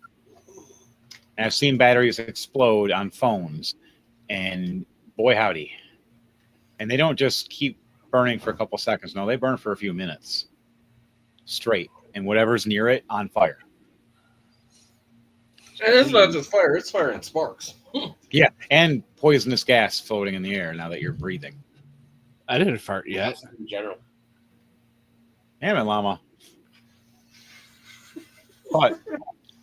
And I've seen batteries explode on phones, and boy, howdy. And they don't just keep burning for a couple seconds. No, they burn for a few minutes straight, and whatever's near it on fire. And it's not just fire; it's fire and sparks. Yeah, and poisonous gas floating in the air now that you're breathing. I didn't fart yet. In general. Damn it, llama. But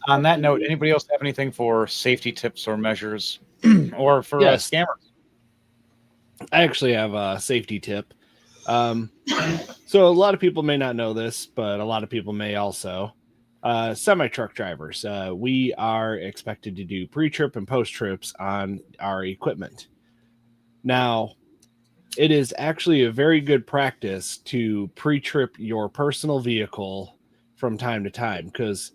on that note, anybody else have anything for safety tips or measures or for Yes. scammers? I actually have a safety tip. So a lot of people may not know this, but a lot of people may also. Semi-truck drivers, we are expected to do pre-trip and post-trips on our equipment. Now, it is actually a very good practice to pre-trip your personal vehicle from time to time, because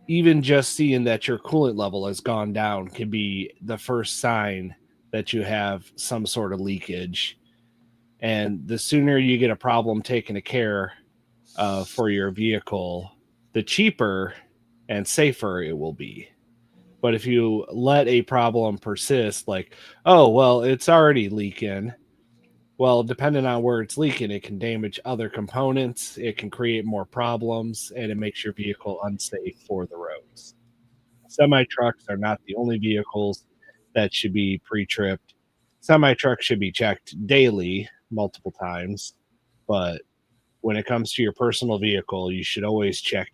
even just seeing that your coolant level has gone down can be the first sign that you have some sort of leakage. And the sooner you get a problem taken care for your vehicle, the cheaper and safer it will be. But if you let a problem persist, like, oh, well, it's already leaking, Well, depending on where it's leaking, it can damage other components, it can create more problems, and it makes your vehicle unsafe for the roads. Semi trucks are not the only vehicles that should be pre tripped. Semi trucks should be checked daily, multiple times. But when it comes to your personal vehicle, you should always check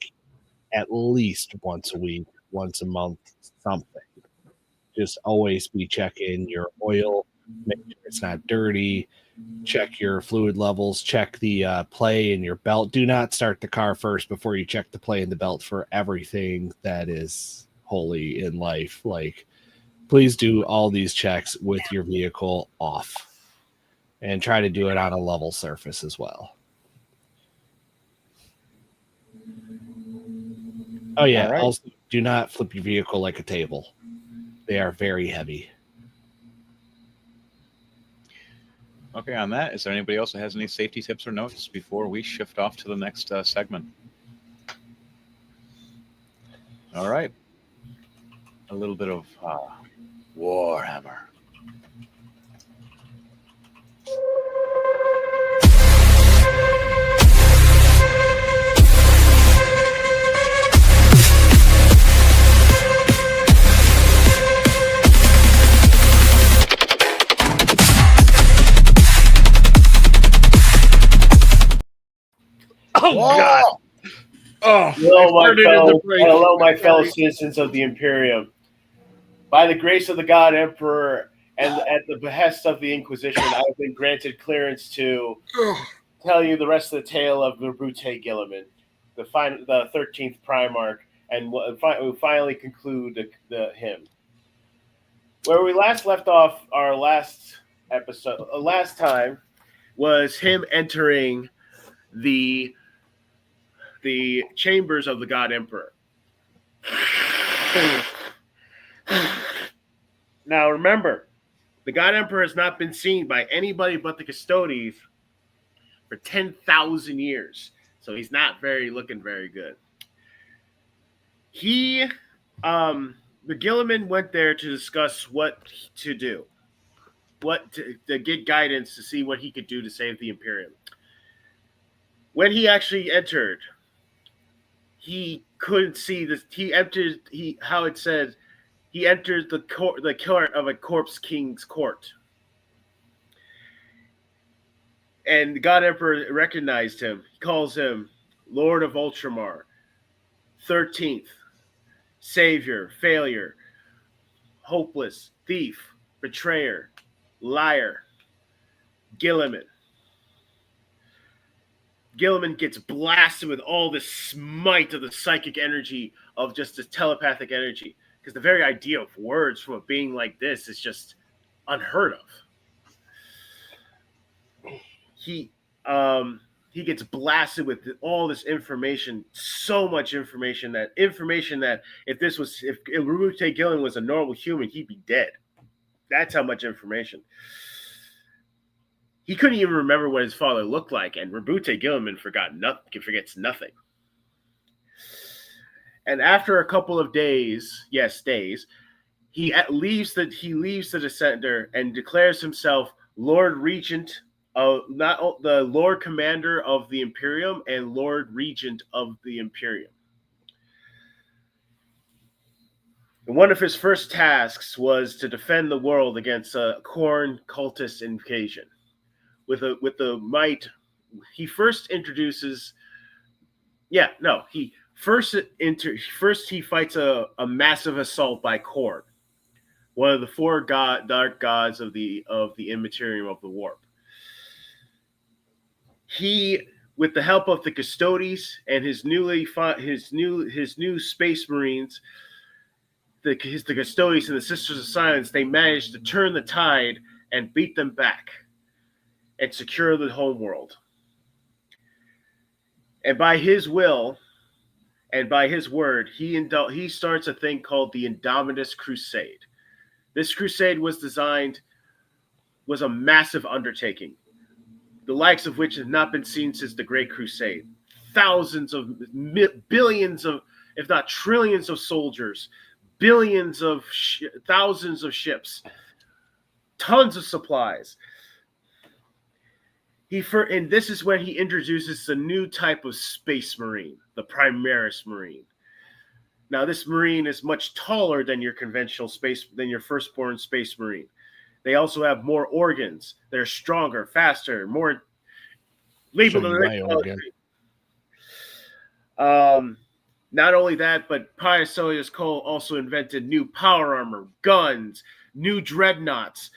at least once a week, once a month, something. Just always be checking your oil, make sure it's not dirty, check your fluid levels, check the play in your belt. Do not start the car first before you check the play in the belt for everything that is holy in life. Like, please do all these checks with your vehicle off and try to do it on a level surface as well. Oh, yeah. All right. Also, do not flip your vehicle like a table. They are very heavy. Okay, on that, is there anybody else that has any safety tips or notes before we shift off to the next segment? All right. A little bit of Warhammer. Oh, God. Oh, Hello, my fellow citizens of the Imperium. By the grace of the God Emperor and at the behest of the Inquisition, I have been granted clearance to tell you the rest of the tale of Brute Gilliman, the 13th Primarch, and we'll finally conclude the hymn. Where we last left off, our last episode, last time, was him entering the chambers of the God Emperor. Now remember, the God Emperor has not been seen by anybody but the Custodes for 10,000 years, so he's not looking very good. The Gilliman went there to discuss what to do, to get guidance to see what he could do to save the Imperium. When he actually entered, he couldn't see this. He entered. How it said, he entered the court of a corpse king's court, and the God Emperor recognized him. He calls him Lord of Ultramar, 13th, Savior, Failure, Hopeless, Thief, Betrayer, Liar, Gilliman. Gilliman gets blasted with all this smite of the psychic energy of just this telepathic energy, because the very idea of words from a being like this is just unheard of. He gets blasted with all this information, so much information that if Rubute Gilliman was a normal human, he'd be dead. That's how much information. He couldn't even remember what his father looked like, and Rubute Gilliman forgets nothing. And after a couple of days, he leaves the Dissenter and declares himself Lord Regent not the Lord Commander of the Imperium and Lord Regent of the Imperium. And one of his first tasks was to defend the world against a Khorne cultist invasion. With the might, he first introduces. He fights a massive assault by Khorne, one of the four dark gods of the Immaterium of the Warp. He, with the help of the Custodes and his new Space Marines, the Custodes and the Sisters of Silence, they managed to turn the tide and beat them back and secure the homeworld. And by his will and by his word, he starts a thing called the Indomitus Crusade. This crusade was a massive undertaking, the likes of which have not been seen since the Great Crusade. Thousands of billions of, if not trillions of soldiers, billions of thousands of ships, tons of supplies. And this is when he introduces a new type of space marine, the Primaris Marine. Now, this marine is much taller than your firstborn space marine. They also have more organs. They're stronger, faster, more labeled. Show you my organ. Not only that, but Piacellius Cole also invented new power armor, guns, new dreadnoughts,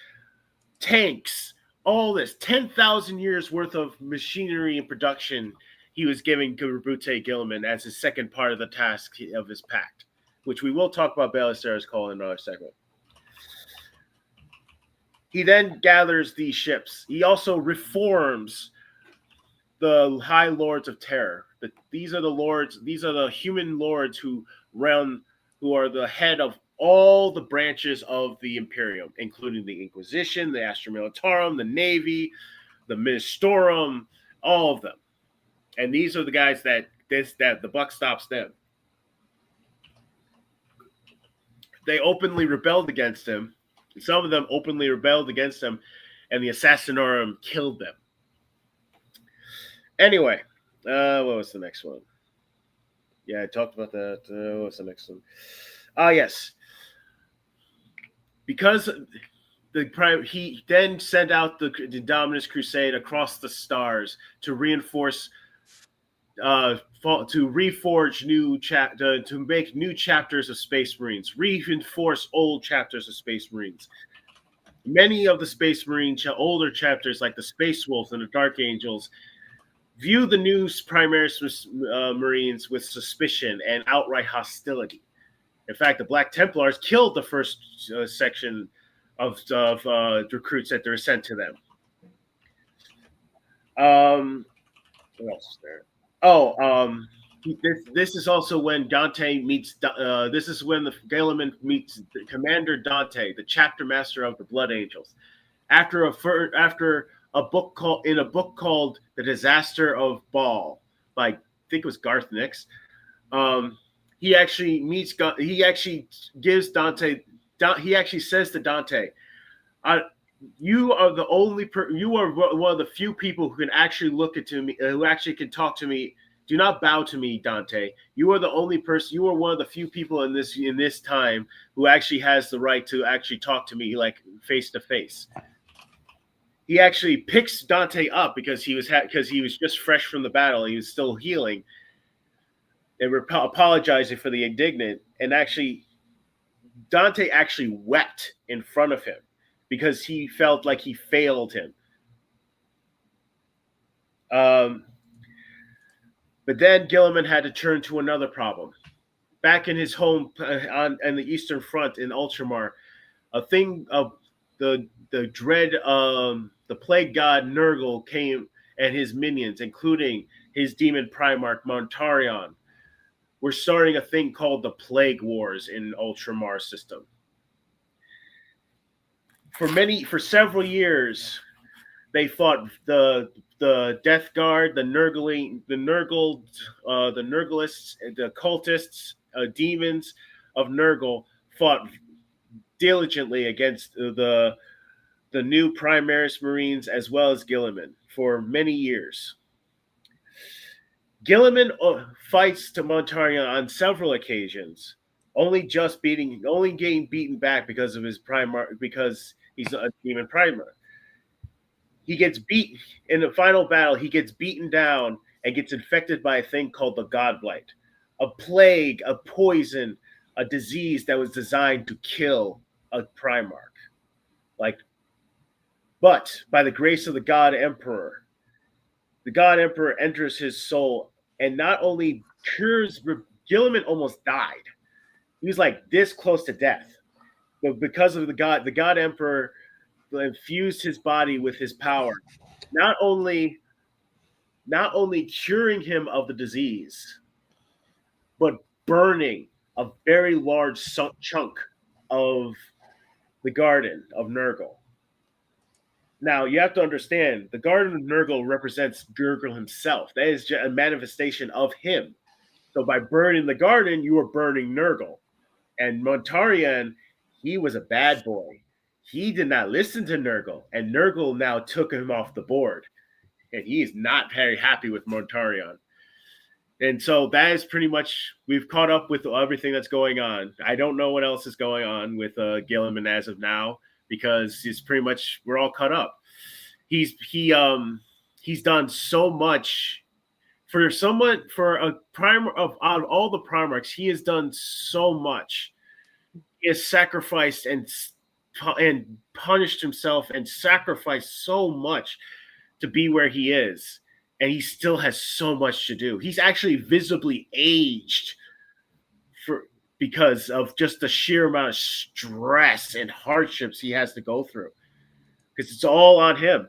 tanks, all this 10,000 years worth of machinery and production he was giving Brute Gilliman as his second part of the task of his pact, which we will talk about Balisara's Call in another segment. He then gathers these ships. He also reforms the High Lords of Terror. These are the human lords who are the head of all the branches of the Imperium, including the Inquisition, the Astra Militarum, the Navy, the Ministorum, all of them. And these are the guys that the buck stops them. They openly rebelled against him. Some of them openly rebelled against him, and the Assassinorum killed them. Anyway, what was the next one? Yeah, I talked about that. What was the next one? Yes. Because he then sent out the Dominus Crusade across the stars to reinforce, to reforge to make new chapters of Space Marines, reinforce old chapters of Space Marines. Many of the Space Marine older chapters, like the Space Wolves and the Dark Angels, view the new Primaris Marines with suspicion and outright hostility. In fact, the Black Templars killed the first section of recruits that were sent to them. What else is there? This is also when Dante meets. This is when the Gilliman meets Commander Dante, the chapter master of the Blood Angels. After a book called The Disaster of Baal by, I think it was Garth Nix. He actually gives Dante. He actually says to Dante, "You are the only. You are one of the few people who can actually look at me, who actually can talk to me. Do not bow to me, Dante. You are the only person. You are one of the few people in this time who actually has the right to actually talk to me, like face to face." He actually picks Dante up because he was just fresh from the battle. He was still healing. They were apologizing for the indignant, and actually, Dante actually wept in front of him because he felt like he failed him. But then Gilliman had to turn to another problem. Back in his home on the Eastern Front in Ultramar, a thing of the plague god Nurgle came, and his minions, including his demon Primarch Montarion, were starting a thing called the Plague Wars in Ultramar system. For several years, they fought the Death Guard, the Nurglists, the cultists, demons of Nurgle fought diligently against the new Primaris Marines as well as Gilliman for many years. Gilliman fights to Montarion on several occasions, only getting beaten back because of his because he's a demon primer. He gets beat in the final battle. He gets beaten down and gets infected by a thing called the Godblight, a plague, a poison, a disease that was designed to kill a Primarch. But by the grace of the God Emperor enters his soul and not only cures. Gilliman almost died. He was like this close to death, but because of the God Emperor infused his body with his power, not only curing him of the disease, but burning a very large chunk of the garden of Nurgle. Now, you have to understand, the Garden of Nurgle represents Nurgle himself. That is a manifestation of him. So by burning the garden, you are burning Nurgle. And Montarion, he was a bad boy. He did not listen to Nurgle, and Nurgle now took him off the board. and he is not very happy with Mortarion. And so that is pretty much, we've caught up with everything that's going on. I don't know what else is going on with Gilliman as of now, because it's pretty much, we're all caught up. He's done so much for someone, for a primer of out of all the Primarchs. He has done so much. He has sacrificed and punished himself and sacrificed so much to be where he is, and he still has so much to do. He's actually visibly aged because of just the sheer amount of stress and hardships he has to go through, because it's all on him.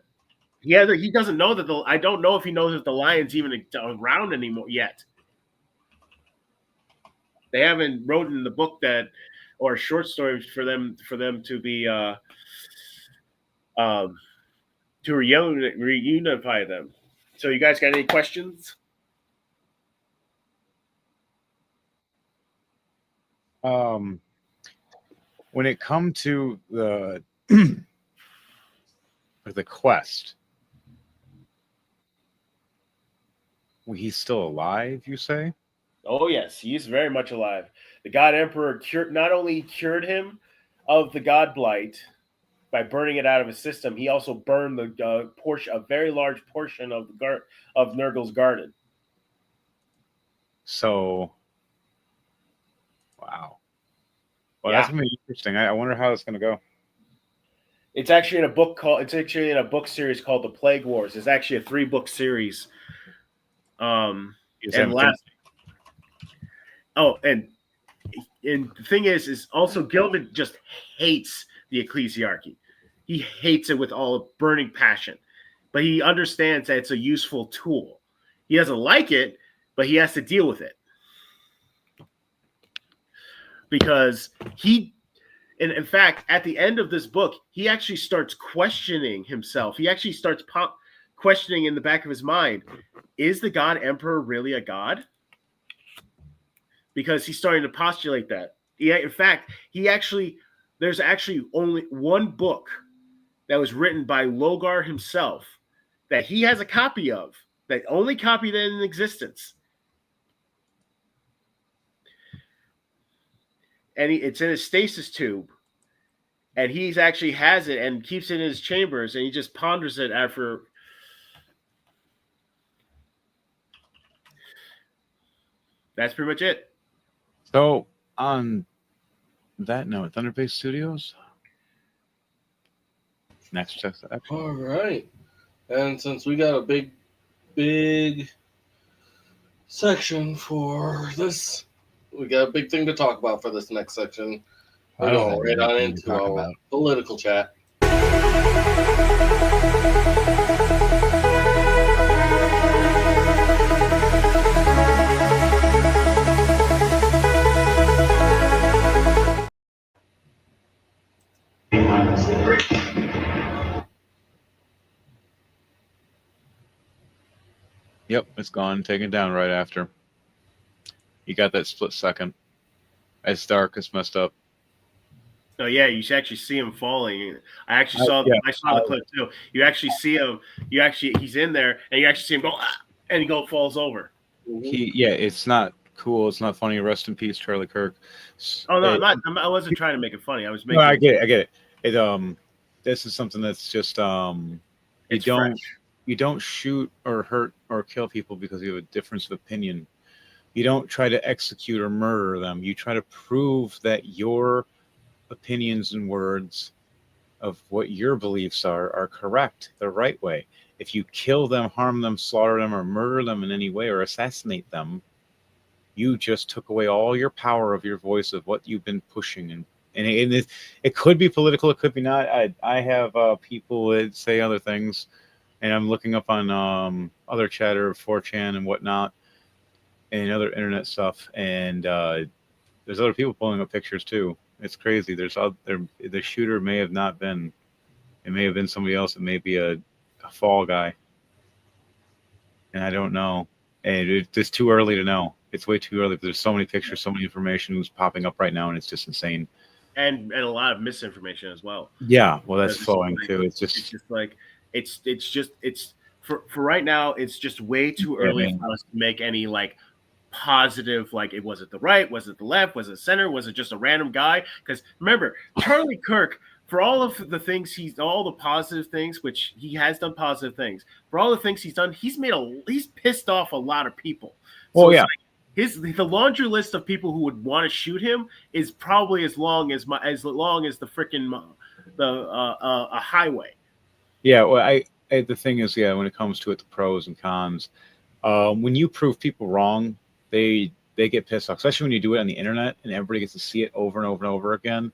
He doesn't know that I don't know if he knows that the Lion's even around anymore yet. They haven't written in the book that, or short stories for them to be to reunify them. So you guys got any questions? When it comes to the the quest, he's still alive, you say? Oh yes, he's very much alive. The God Emperor not only cured him of the God Blight by burning it out of his system, he also burned a very large portion of Nurgle's garden. So, wow. Well, Yeah. that's gonna be interesting. I wonder how it's gonna go. It's actually in a book series called The Plague Wars. It's actually a 3-book series. And the thing is also Gilman just hates the ecclesiarchy. He hates it with all a burning passion, but he understands that it's a useful tool. He doesn't like it, but he has to deal with it, because in fact, at the end of this book, he actually starts questioning himself. He actually starts questioning in the back of his mind, is the God Emperor really a god? Because he's starting to postulate that. In fact, there's actually only one book that was written by Logar himself that he has a copy of, that only copy that in existence. And it's in a stasis tube. And he's actually has it and keeps it in his chambers, and he just ponders it after. That's pretty much it. So, on that note, Thunderbase Studios. Next episode. All right. And since we got a big section for this, we got a big thing to talk about for this next section. We're going right on into our political chat. Yep, it's gone. Taken down right after. You got that split second. It's dark. It's messed up. Oh yeah, you should actually see him falling. I saw the clip too. You actually see him. He's in there, and you actually see him go, and he falls over. It's not cool. It's not funny. Rest in peace, Charlie Kirk. Oh no, I wasn't trying to make it funny. I was making. No, I get it. This is something that's just you don't shoot or hurt or kill people because you have a difference of opinion. You don't try to execute or murder them. You try to prove that your opinions and words of what your beliefs are correct, the right way. If you kill them, harm them, slaughter them, or murder them in any way or assassinate them, you just took away all your power of your voice of what you've been pushing. And it could be political, it could be not. I have people that say other things, and I'm looking up on other chatter, 4chan and whatnot, and other internet stuff, and there's other people pulling up pictures too. It's crazy. The shooter may have not been. It may have been somebody else. It may be a fall guy, and I don't know. And it's too early to know. It's way too early. There's so many pictures, so many information who's popping up right now, and it's just insane. And a lot of misinformation as well. Yeah, well, that's flowing too. It's just like it's for right now, it's just way too early for us to make any like positive, like it was it the right, was it the left, was it center, was it just a random guy? Because remember, Charlie Kirk, for all of the things all the positive things, which he has done positive things, for all the things he's done, he's pissed off a lot of people. So it's like the laundry list of people who would want to shoot him is probably as long as the freaking a highway. Yeah, well, the thing is, when it comes to it, the pros and cons. When you prove people wrong, they get pissed off, especially when you do it on the internet and everybody gets to see it over and over and over again.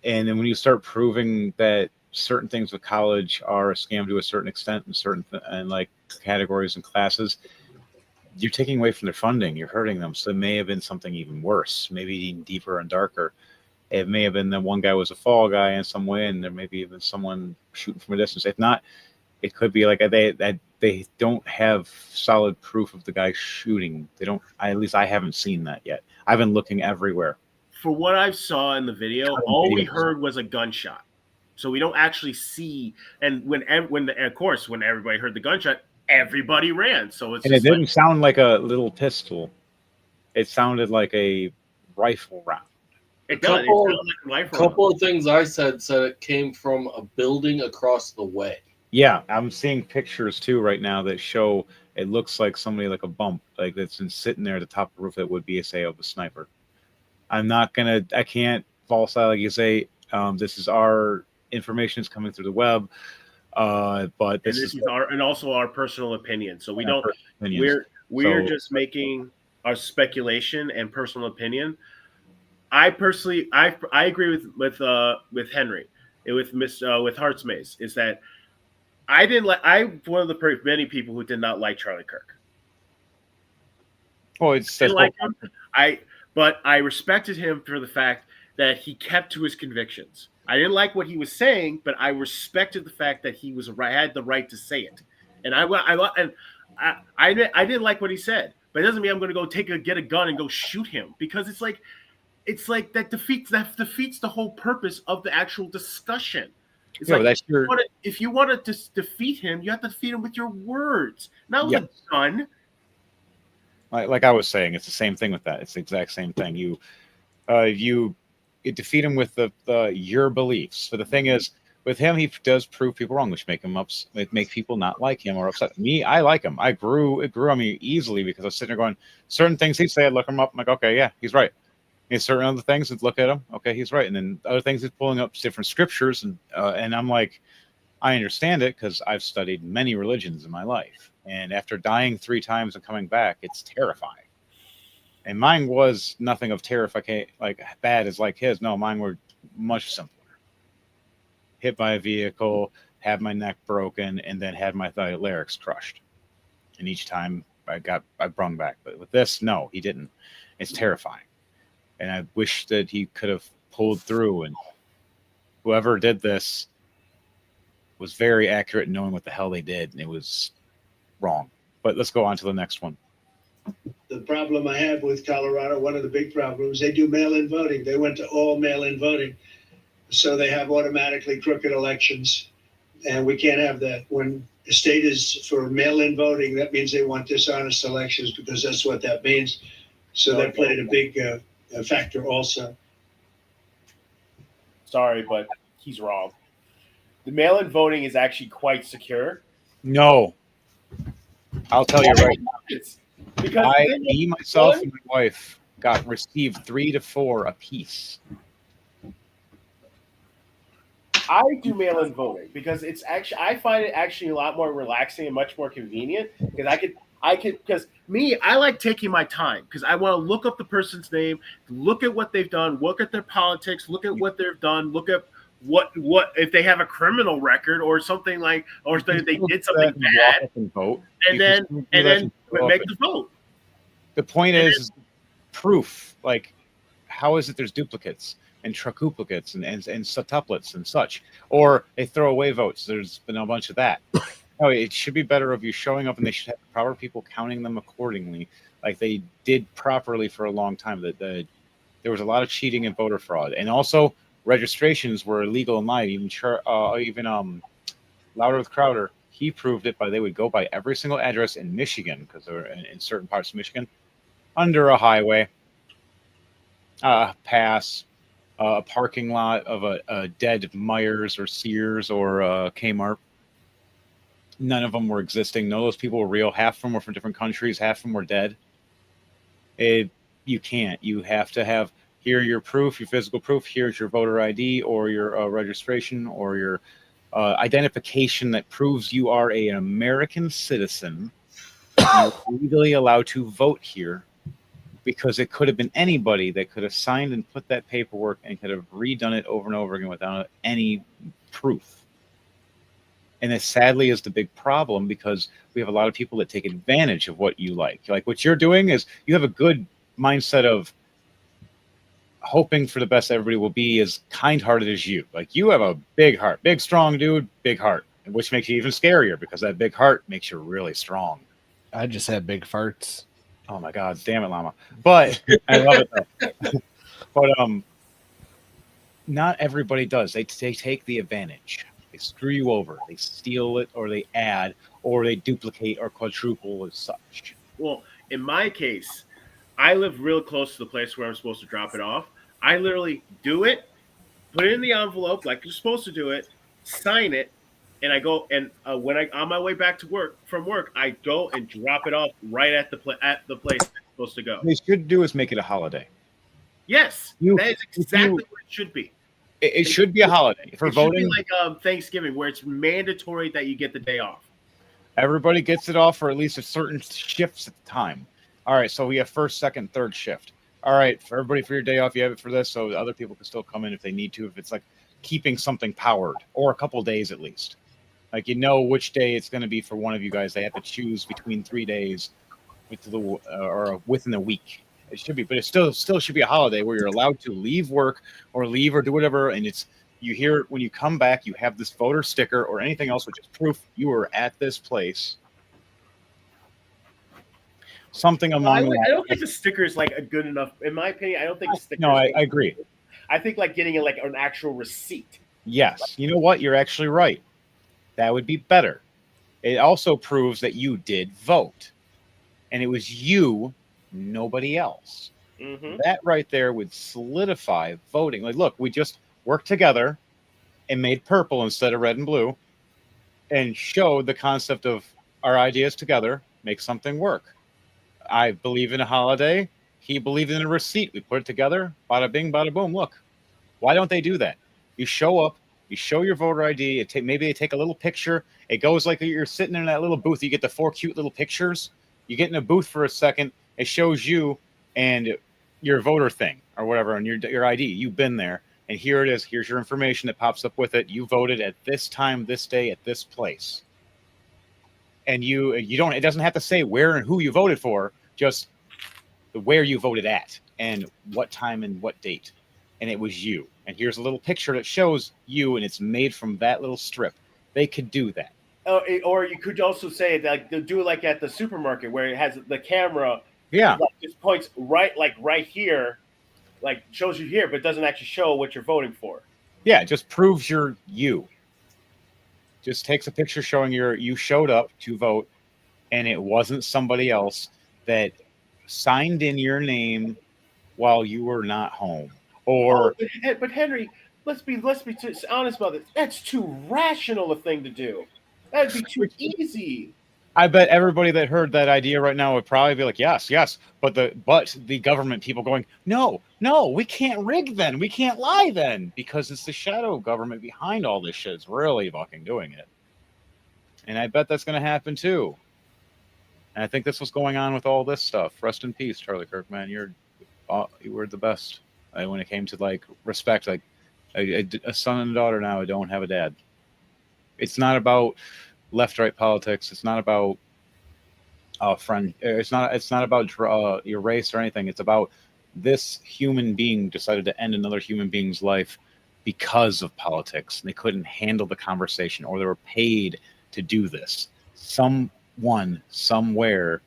And then when you start proving that certain things with college are a scam to a certain extent in certain and like categories and classes, you're taking away from their funding. You're hurting them. So it may have been something even worse, maybe even deeper and darker. It may have been that one guy was a fall guy in some way, and there may be even someone shooting from a distance. If not, it could be like they don't have solid proof of the guy shooting. They don't. At least I haven't seen that yet. I've been looking everywhere. For what I saw in the video, all we heard was a gunshot. So we don't actually see. And when everybody heard the gunshot, everybody ran. So it didn't sound like a little pistol. It sounded like a rifle round. It does. A couple of things I said it came from a building across the way. Yeah, I'm seeing pictures too right now that show it looks like somebody like a bump, like that's been sitting there at the top of the roof that would be of a sniper. I can't false like you say. This is our information is coming through the web, but this is also our personal opinion. So we don't. We're just making our speculation and personal opinion. I personally, I agree with Henry, with Heart's Maze, is that I'm one of the many people who did not like Charlie Kirk. Oh, it's like him. But I respected him for the fact that he kept to his convictions. I didn't like what he was saying, but I respected the fact that he had the right to say it. And I didn't like what he said, but it doesn't mean I'm going to go get a gun and go shoot him, because it's like that defeats the whole purpose of the actual discussion. It's if you want to defeat him, you have to defeat him with your words, not with a gun. Like I was saying, it's the same thing with that. It's the exact same thing. You defeat him with your beliefs. So the thing is, with him, he does prove people wrong, which make people not like him or upset. Me, I like him. It grew on me easily because I was sitting there going, certain things he'd say, I'd look him up. I'm like, okay, yeah, he's right. And certain other things, I'd look at him, okay, he's right. And then other things, he's pulling up different scriptures, and I'm like, I understand it because I've studied many religions in my life. And after dying 3 times and coming back, it's terrifying. And mine was nothing of terrifying, like bad as like his. No, mine were much simpler. Hit by a vehicle, had my neck broken, and then had my larynx crushed. And each time I brung back. But with this, no, he didn't. It's terrifying. And I wish that he could have pulled through. And whoever did this was very accurate in knowing what the hell they did. And it was wrong. But let's go on to the next one. The problem I have with Colorado, one of the big problems, they do mail-in voting. They went to all mail-in voting. So they have automatically crooked elections. And we can't have that. When the state is for mail-in voting, that means they want dishonest elections, because that's what that means. So that played a big factor also. Sorry, but he's wrong. The mail-in voting is actually quite secure. No. I'll tell you right now. Because me, myself, and my wife received 3 to 4 apiece. I do mail-in voting because I find it actually a lot more relaxing and much more convenient, because I like taking my time, because I want to look up the person's name, look at what they've done, look at their politics, look at what they've done, look at what if they have a criminal record or something, like, or they did something bad, and then make the vote. The point is proof. Like, how is it there's duplicates and tricuplicates and septuplets and such, or they throw away votes? There's been a bunch of that. No, it should be better of you showing up, and they should have proper people counting them accordingly, like they did properly for a long time. There was a lot of cheating and voter fraud, and also registrations were illegal in line. Even Louder with Crowder He proved it by they would go by every single address in Michigan, because they were in certain parts of Michigan, under a highway, pass, a parking lot of a dead Myers or Sears or Kmart. None of them were existing. None of those people were real. Half of them were from different countries. Half of them were dead. You can't. You have to have here your proof, your physical proof. Here's your voter ID or your registration or your identification that proves you are an American citizen. You're legally allowed to vote here, because it could have been anybody that could have signed and put that paperwork and could have redone it over and over again without any proof. And it sadly is the big problem, because we have a lot of people that take advantage of what you like. Like what you're doing is you have a good mindset of hoping for the best everybody will be as kind-hearted as you. Like you have a big heart, big, strong dude, big heart, which makes you even scarier because that big heart makes you really strong. I just have big farts. Oh my God, damn it, Llama. But I love it though. But not everybody does. They take the advantage. They screw you over. They steal it, or they add, or they duplicate or quadruple as such. Well, in my case, I live real close to the place where I'm supposed to drop it off. I literally do it, put it in the envelope like you're supposed to do it, sign it, and I go and when I on my way back to work from work, I go and drop it off right at the place it's supposed to go. What they should do is make it a holiday. Yes, that is exactly what it should be. It should be a holiday for voting. Should be like Thanksgiving, where it's mandatory that you get the day off. Everybody gets it off for at least a certain shifts at the time. All right, so we have first, second, third shift. All right, for everybody for your day off, you have it for this, so other people can still come in if they need to. If it's like keeping something powered, or a couple days at least, like you know which day it's going to be for one of you guys. They have to choose between 3 days, or within a week. It should be, but it still should be a holiday where you're allowed to leave work or leave or do whatever, and it's you hear when you come back, you have this voter sticker or anything else, which is proof you were at this place. Something among I don't think the sticker is like a good enough. In my opinion, I don't think the sticker. No, I agree. I think like getting it like an actual receipt. Yes, you know what? You're actually right. That would be better. It also proves that you did vote, and it was you, nobody else. Mm-hmm. That right there would solidify voting. Like, look, we just worked together and made purple instead of red and blue, and showed the concept of our ideas together make something work. I believe in a holiday. He believed in a receipt. We put it together. Bada bing, bada boom. Look, why don't they do that? You show up. You show your voter ID. Maybe they take a little picture. It goes like you're sitting in that little booth. You get the 4 cute little pictures. You get in a booth for a second. It shows you and your voter thing or whatever, and your ID. You've been there, and here it is. Here's your information that pops up with it. You voted at this time, this day, at this place. And you don't. It doesn't have to say where and who you voted for. Just where you voted at and what time and what date. And it was you. And here's a little picture that shows you, and it's made from that little strip. They could do that. Or you could also say that they'll do it like at the supermarket where it has the camera. Yeah. Like, just points right here, like shows you here, but doesn't actually show what you're voting for. Yeah, it just proves you're you. Just takes a picture showing you showed up to vote, and it wasn't somebody else that signed in your name while you were not home. Or but Henry, let's be honest about this. That's too rational a thing to do. That'd be too easy. I bet everybody that heard that idea right now would probably be like, yes, but the government people going, no, we can't rig then. We can't lie then, because it's the shadow government behind all this shit. It's really fucking doing it. And I bet that's going to happen too. And I think this was going on with all this stuff. Rest in peace, Charlie Kirk, man. You were the best. When it came to like respect, like a son and a daughter now, I don't have a dad. It's not about left-right politics. It's not about friend. It's not about your race or anything. It's about this human being decided to end another human being's life because of politics. And they couldn't handle the conversation, or they were paid to do this. Someone somewhere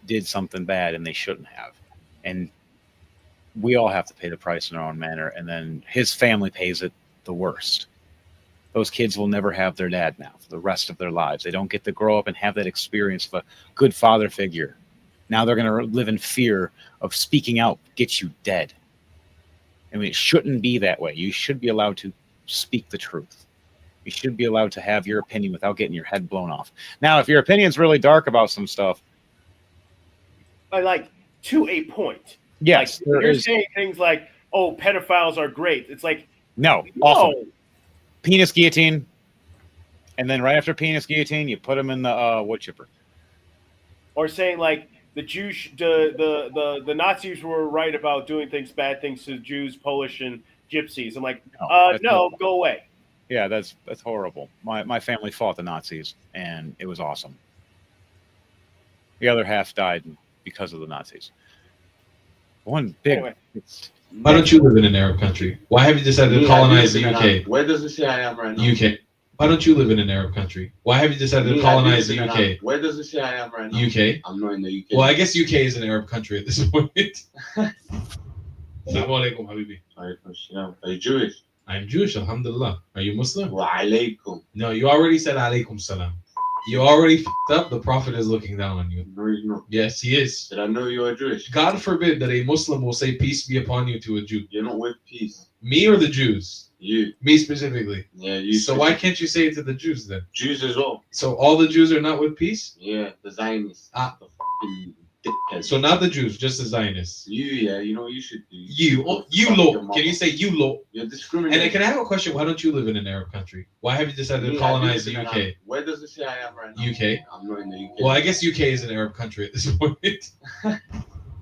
did something bad, and they shouldn't have. And we all have to pay the price in our own manner. And then his family pays it the worst. those kids will never have their dad now for the rest of their lives. They don't get to grow up and have that experience of a good father figure. Now they're going to live in fear of speaking out, get you dead. I mean, it shouldn't be that way. You should be allowed to speak the truth. You should be allowed to have your opinion without getting your head blown off. Now, if your opinion's really dark about some stuff, like to a point. yes, like, there you're is. saying things like, "Oh, pedophiles are great." It's like, No, awful. Penis guillotine, and then right after penis guillotine, you put them in the wood chipper. Or saying like the Jews, the Nazis were right about doing bad things to Jews, Polish, and Gypsies. I'm like, no, go away. Yeah, that's horrible. My family fought the Nazis, and it was awesome. The other half died because of the Nazis. One big. Anyway. Why don't you live in an Arab country? Why have you decided to colonize the UK? Where does it say I am right now? UK. Why don't you live in an Arab country? Why have you decided to colonize the UK? Where does it say I am right now? UK. I'm not in the UK. Well, I guess UK is an Arab country at this point. Assalamu alaikum, habibi. Are you Jewish? I'm Jewish, alhamdulillah. Are you Muslim? Wa alaikum. No, you already said alaikum salam. You already f***ed up. The Prophet is looking down on you. No, he's not. Yes, he is. Did I know you are Jewish? God forbid that a Muslim will say peace be upon you to a Jew. You're not with peace. Me or the Jews? You. Me specifically. Yeah, you. So why can't you say it to the Jews then? Jews as well. So all the Jews are not with peace? Yeah, the Zionists. Ah. The fucking dickheads. So not the Jews, just the Zionists. Yeah, you know what you should do. You lot. Can you say you lot? You're discriminating. And can I have a question? Why don't you live in an Arab country? Why have you decided to colonize the UK? Where does it say I am right now? UK. I'm not in the UK. Well, I guess UK is an Arab country at this point. You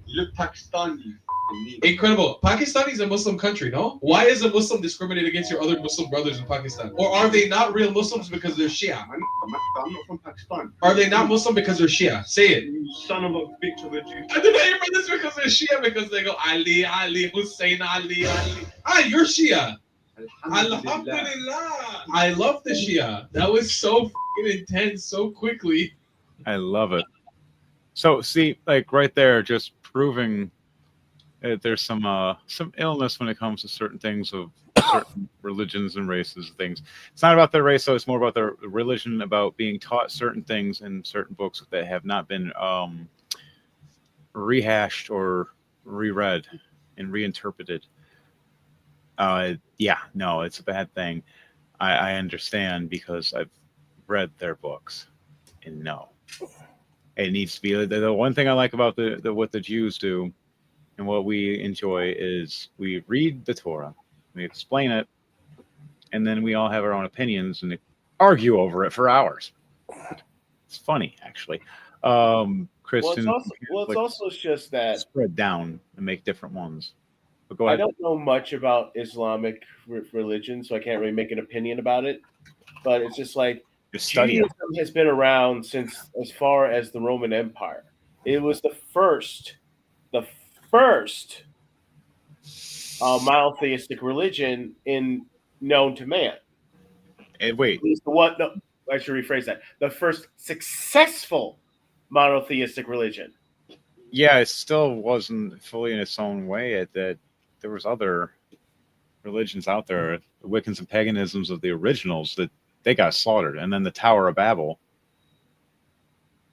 look Pakistani. You Incredible. Pakistan is a Muslim country, no? Why is a Muslim discriminated against your other Muslim brothers in Pakistan? Or are they not real Muslims because they're Shia? I'm not from Pakistan. Are they not Muslim because they're Shia? Say it. You son of a bitch of a Jew. I deny your brothers because they're Shia because they go Ali, Ali, Hussein, Ali, Ali. Ah, you're Shia. Alhamdulillah. I love the Shia. That was so fucking intense so quickly. I love it. So see, like right there, just proving that there's some illness when it comes to certain things of certain religions and races and things. It's not about their race, though. It's more about their religion, about being taught certain things in certain books that have not been rehashed or reread and reinterpreted. Yeah, no, it's a bad thing. I understand because I've read their books, and no, it needs to be the one thing I like about the what the Jews do. And what we enjoy is we read the Torah, we explain it, and then we all have our own opinions and argue over it for hours. It's funny, actually. Christian, it's also just that spread down and make different ones. But go ahead. I don't know much about Islamic religion, so I can't really make an opinion about it. But it's just like Judaism has been around since as far as the Roman Empire. It was the first monotheistic religion known to man. And wait, what? No, I should rephrase that. The first successful monotheistic religion. Yeah, it still wasn't fully in its own way. That there was other religions out there, the Wiccans and paganisms of the originals, that they got slaughtered, and then the Tower of Babel.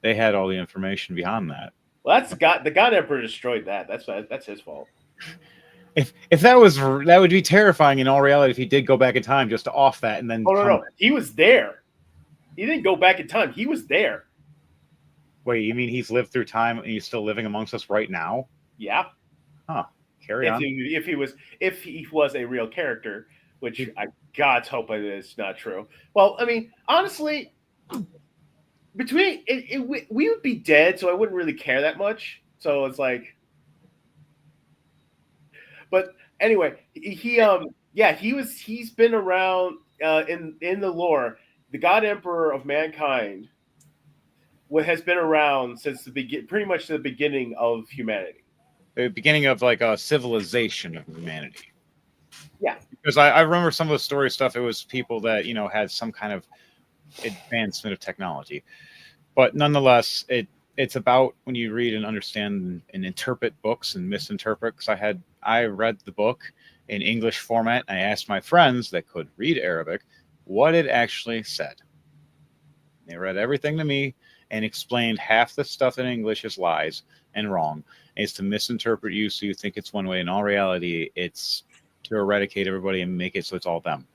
They had all the information beyond that. Well, that's God. The God Emperor destroyed that. That's his fault. If that would be terrifying in all reality. If he did go back in time just to off that and then no, he was there. He didn't go back in time. He was there. Wait, you mean he's lived through time and he's still living amongst us right now? Yeah. Huh. Carry on. If he was a real character, which I God's hope is not true. Well, I mean, honestly. We would be dead, so I wouldn't really care that much. So it's like, but anyway, he's been around in the lore. The God Emperor of mankind has been around since pretty much the beginning of humanity. The beginning of like a civilization of humanity. Yeah, because I remember some of the story stuff. It was people that had some kind of advancement of technology, but nonetheless it's about when you read and understand and interpret books and misinterpret. Because I read the book in English format. I asked my friends that could read Arabic what it actually said. They read everything to me and explained half the stuff in English is lies and wrong. It's to misinterpret you so you think it's one way. In all reality, it's to eradicate everybody and make it so it's all them.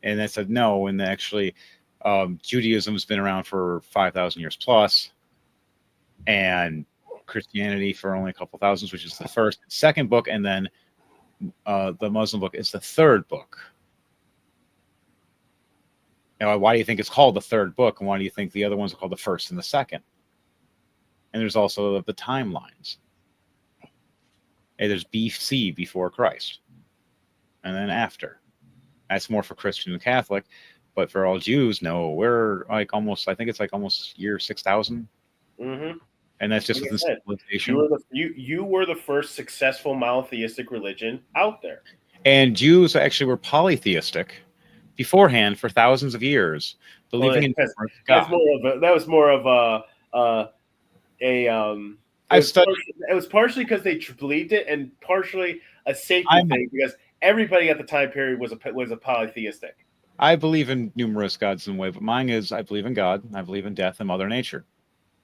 And I said no, and actually Judaism has been around for 5,000 years plus, and Christianity for only a couple thousands, which is the second book, and then the Muslim book is the third book. Now, why do you think it's called the third book, and why do you think the other ones are called the first and the second? And there's also the timelines. And there's BC, before Christ, and then after. That's more for Christian and Catholic, but for all Jews, no, we're like almost, I think it's like almost year 6,000. Mm-hmm. And that's just Like within I said, civilization. You were the first successful monotheistic religion out there. And Jews actually were polytheistic beforehand for thousands of years, believing in God. That was more of it was partially because they believed it, and partially a safety thing because everybody at the time period was a polytheistic. I believe in numerous gods in a way, but mine is I believe in God, I believe in death and Mother Nature.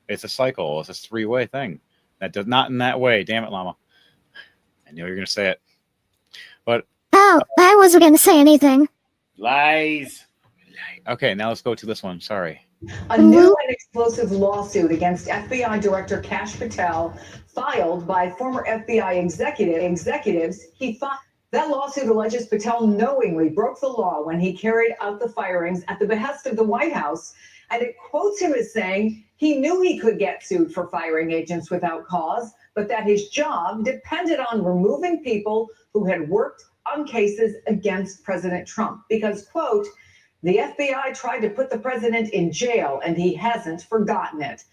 It's a cycle. It's a three-way thing. That does not in that way. Damn it, Llama. I knew you were going to say it. But oh, I wasn't going to say anything. Lies. Okay, now let's go to this one. Sorry. A new and explosive lawsuit against FBI Director Kash Patel, filed by former FBI executives. That lawsuit alleges Patel knowingly broke the law when he carried out the firings at the behest of the White House, and it quotes him as saying he knew he could get sued for firing agents without cause, but that his job depended on removing people who had worked on cases against President Trump because, quote, the FBI tried to put the president in jail and he hasn't forgotten it.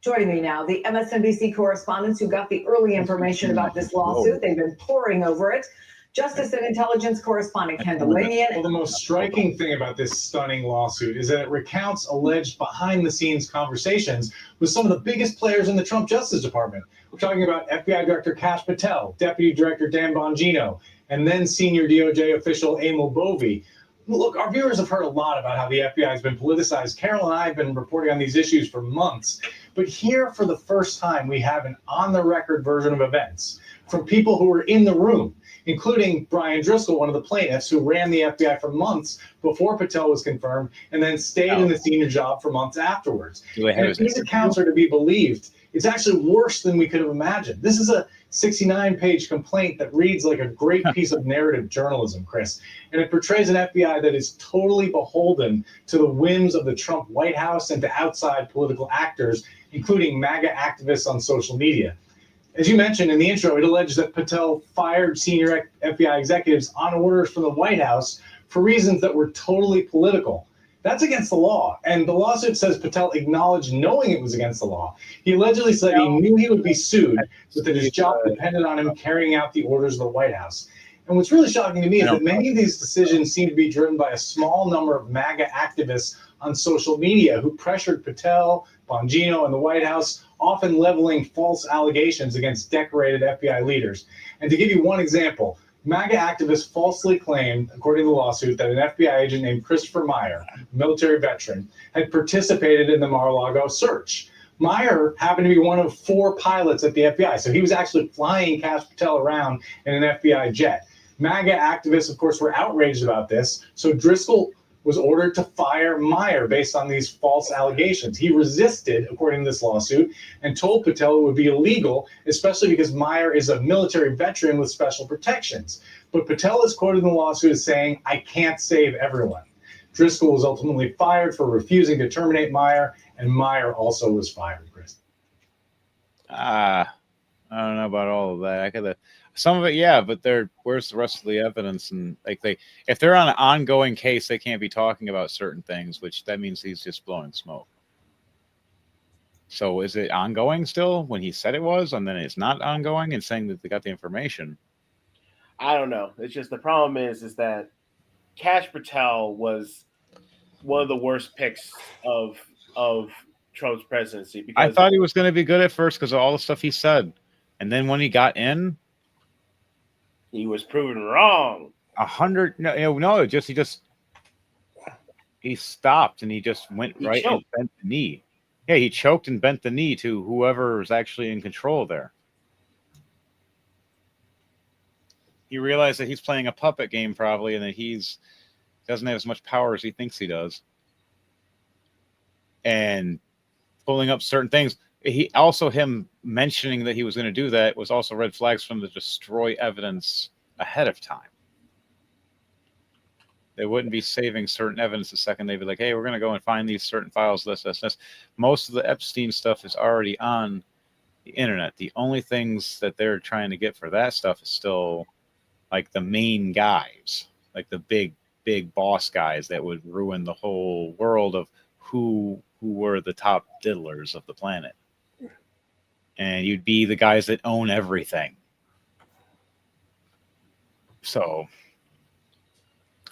Joining me now, the MSNBC correspondents who got the early information about this lawsuit. They've been poring over it. Justice and Intelligence correspondent Ken Delanian. Well, the most striking thing about this stunning lawsuit is that it recounts alleged behind-the-scenes conversations with some of the biggest players in the Trump Justice Department. We're talking about FBI Director Kash Patel, Deputy Director Dan Bongino, and then senior DOJ official Emil Bovee. Look, our viewers have heard a lot about how the FBI has been politicized. Carol and I have been reporting on these issues for months. But here, for the first time, we have an on-the-record version of events from people who were in the room, including Brian Driscoll, one of the plaintiffs, who ran the FBI for months before Patel was confirmed and then stayed in the senior job for months afterwards. And if these accounts are to be believed, it's actually worse than we could have imagined. This is a 69-page complaint that reads like a great piece of narrative journalism, Chris. And it portrays an FBI that is totally beholden to the whims of the Trump White House and to outside political actors, including MAGA activists on social media. As you mentioned in the intro, it alleges that Patel fired senior FBI executives on orders from the White House for reasons that were totally political. That's against the law. And the lawsuit says Patel acknowledged knowing it was against the law. He allegedly said he knew he would be sued, but that his job depended on him carrying out the orders of the White House. And what's really shocking to me is that many of these decisions seem to be driven by a small number of MAGA activists on social media who pressured Patel, Bongino, and the White House, often leveling false allegations against decorated FBI leaders. And to give you one example, MAGA activists falsely claimed, according to the lawsuit, that an FBI agent named Christopher Meyer, a military veteran, had participated in the Mar-a-Lago search. Meyer happened to be one of 4 pilots at the FBI, so he was actually flying Kash Patel around in an FBI jet. MAGA activists, of course, were outraged about this, so Driscoll was ordered to fire Meyer based on these false allegations. He resisted, according to this lawsuit, and told Patel it would be illegal, especially because Meyer is a military veteran with special protections. But Patel is quoted in the lawsuit as saying, "I can't save everyone." Driscoll was ultimately fired for refusing to terminate Meyer, and Meyer also was fired, Chris. I don't know about all of that. I could have some of it, yeah, but where's the rest of the evidence? And if they're on an ongoing case, they can't be talking about certain things, which that means he's just blowing smoke. So is it ongoing still when he said it was, and then it's not ongoing and saying that they got the information? I don't know. It's just the problem is that Kash Patel was one of the worst picks of Trump's presidency. Because I thought he was going to be good at first because of all the stuff he said, and then when he got in, he was proven wrong. He just He stopped and he just went He right and choked. bent the knee. Yeah, he choked and bent the knee to whoever was actually in control there. He realized that he's playing a puppet game probably, and that he's doesn't have as much power as he thinks he does. And pulling up certain things. He also, him mentioning that he was going to do that was also red flags from the destroy evidence ahead of time. They wouldn't be saving certain evidence the second they'd be like, hey, we're going to go and find these certain files, this. Most of the Epstein stuff is already on the internet. The only things that they're trying to get for that stuff is still like the main guys, like the big boss guys that would ruin the whole world of who were the top diddlers of the planet. And you'd be the guys that own everything. So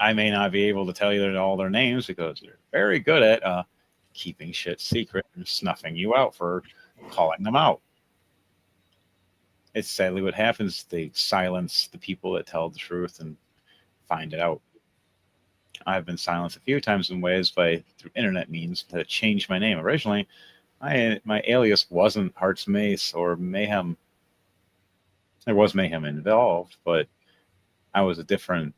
I may not be able to tell you all their names because they're very good at keeping shit secret and snuffing you out for calling them out. It's sadly what happens. They silence the people that tell the truth and find it out. I've been silenced a few times in ways through internet means to change my name. Originally, my alias wasn't Hearts Mace or Mayhem. There was Mayhem involved, but I was a different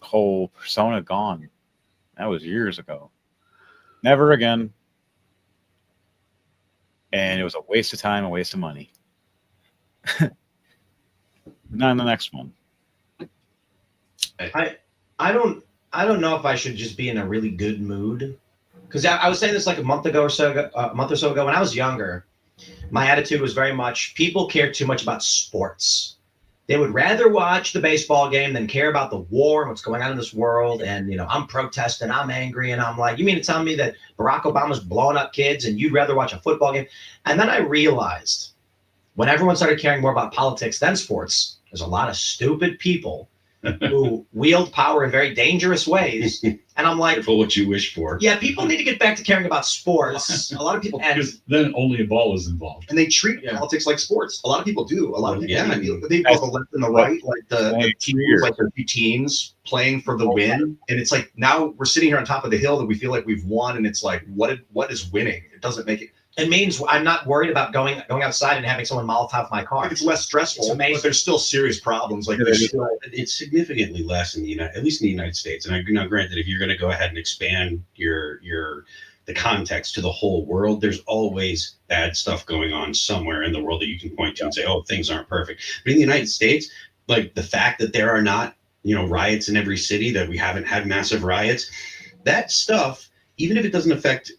whole persona gone. That was years ago. Never again. And it was a waste of time, a waste of money. Not in the next one. I don't know if I should just be in a really good mood, because I was saying this like a month or so ago. When I was younger, my attitude was very much people care too much about sports. They would rather watch the baseball game than care about the war and what's going on in this world. And, I'm protesting, I'm angry. And I'm like, you mean to tell me that Barack Obama's blowing up kids and you'd rather watch a football game? And then I realized when everyone started caring more about politics than sports, there's a lot of stupid people who wield power in very dangerous ways. And I'm like, careful what you wish for. Yeah, people need to get back to caring about sports. A lot of people, because then only a ball is involved. And they treat politics like sports. A lot of people do. A lot of people, they I- both the left and the right, like the teams, like their teams playing for the win. And it's like now we're sitting here on top of the hill that we feel like we've won, and it's like, what is winning? It doesn't make it. It means I'm not worried about going outside and having someone Molotov my car. It's less stressful, It's amazing. but there's still serious problems. Like It's significantly less in the at least in the United States. And now, granted, if you're going to go ahead and expand the context to the whole world, there's always bad stuff going on somewhere in the world that you can point to and say, oh, things aren't perfect. But in the United States, like the fact that there are not, riots in every city, that we haven't had massive riots, that stuff, even if it doesn't affect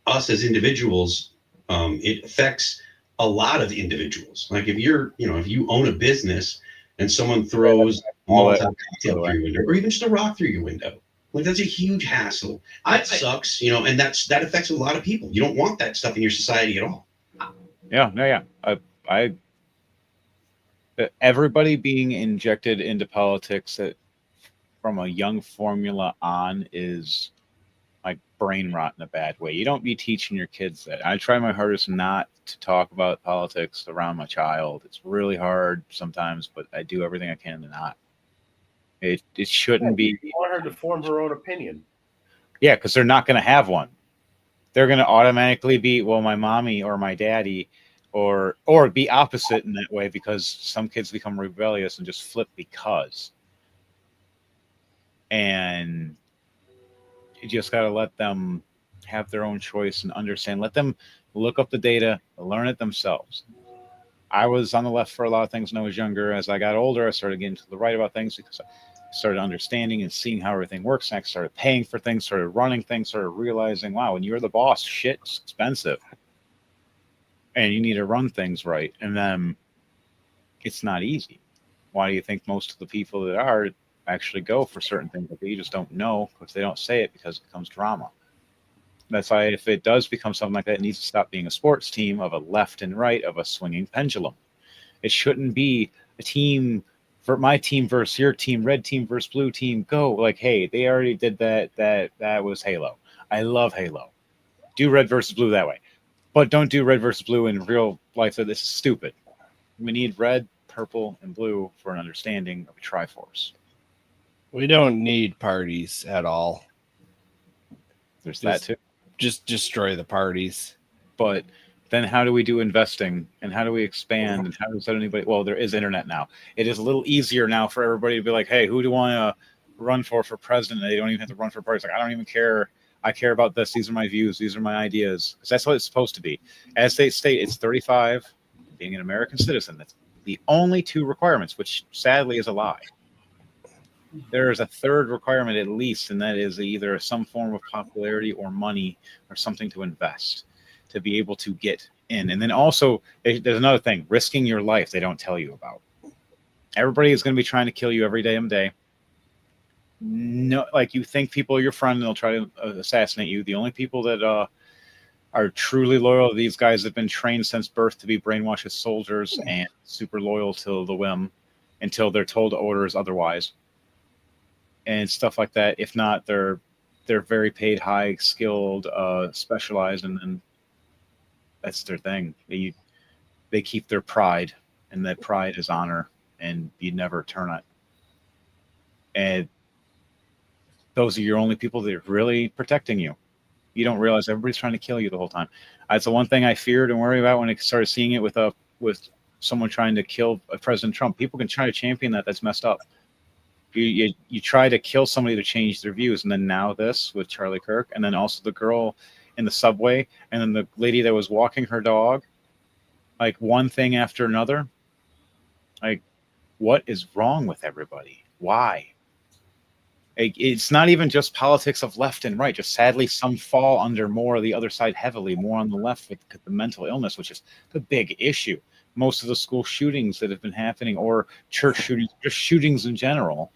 us as individuals, it affects a lot of individuals. Like if you own a business and someone throws a Molotov cocktail through your window, or even just a rock through your window, like that's a huge hassle. That sucks, and that affects a lot of people. You don't want that stuff in your society at all. Yeah. I everybody being injected into politics from a young formula on is like brain rot in a bad way. You don't be teaching your kids that. I try my hardest not to talk about politics around my child. It's really hard sometimes, but I do everything I can to not. It shouldn't be. You want her to form her own opinion. Yeah, because they're not going to have one. They're going to automatically be, well, my mommy or my daddy, or be opposite in that way, because some kids become rebellious and just flip because. And you just got to let them have their own choice and understand. Let them look up the data, learn it themselves. I was on the left for a lot of things when I was younger. As I got older, I started getting to the right about things because I started understanding and seeing how everything works. And I started paying for things, started running things, started realizing, wow, when you're the boss, shit's expensive. And you need to run things right. And then it's not easy. Why do you think most of the people that are actually go for certain things that you just don't know, because they don't say it, because it becomes drama? That's why if it does become something like that, it needs to stop being a sports team of a left and right, of a swinging pendulum. It shouldn't be a team for my team versus your team, red team versus blue team. Go, like, hey, they already did that. That was Halo. I love Halo. Do red versus blue that way, but don't do red versus blue in real life. So this is stupid. We need red, purple, and blue for an understanding of a Triforce. We don't need parties at all. There's that too. Just destroy the parties. But then how do we do investing, and how do we expand, and how does anybody? Well, there is internet now. It is a little easier now for everybody to be like, hey, who do you want to run for president? And they don't even have to run for parties. Like, I don't even care. I care about this. These are my views. These are my ideas. Because that's what it's supposed to be. As they state, it's 35, being an American citizen. That's the only 2 requirements, which sadly is a lie. There is a third requirement at least, and that is either some form of popularity or money or something to invest to be able to get in. And then also, there's another thing, risking your life they don't tell you about. Everybody is going to be trying to kill you every damn day. No, like, you think people are your friend and they'll try to assassinate you. The only people that are truly loyal to these guys have been trained since birth to be brainwashed as soldiers and super loyal to the whim until they're told orders otherwise. And stuff like that. If not, they're very paid, high skilled, specialized, and then that's their thing. They keep their pride, and that pride is honor, and you never turn it. And those are your only people that are really protecting you. You don't realize everybody's trying to kill you the whole time. That's the one thing I feared and worried about when I started seeing it with someone trying to kill President Trump. People can try to champion that. That's messed up. You try to kill somebody to change their views, and then now this with Charlie Kirk, and then also the girl in the subway, and then the lady that was walking her dog, like one thing after another. Like, what is wrong with everybody? Why? It's not even just politics of left and right. Just sadly, some fall under more of the other side heavily, more on the left with the mental illness, which is the big issue. Most of the school shootings that have been happening, or church shootings, just shootings in general,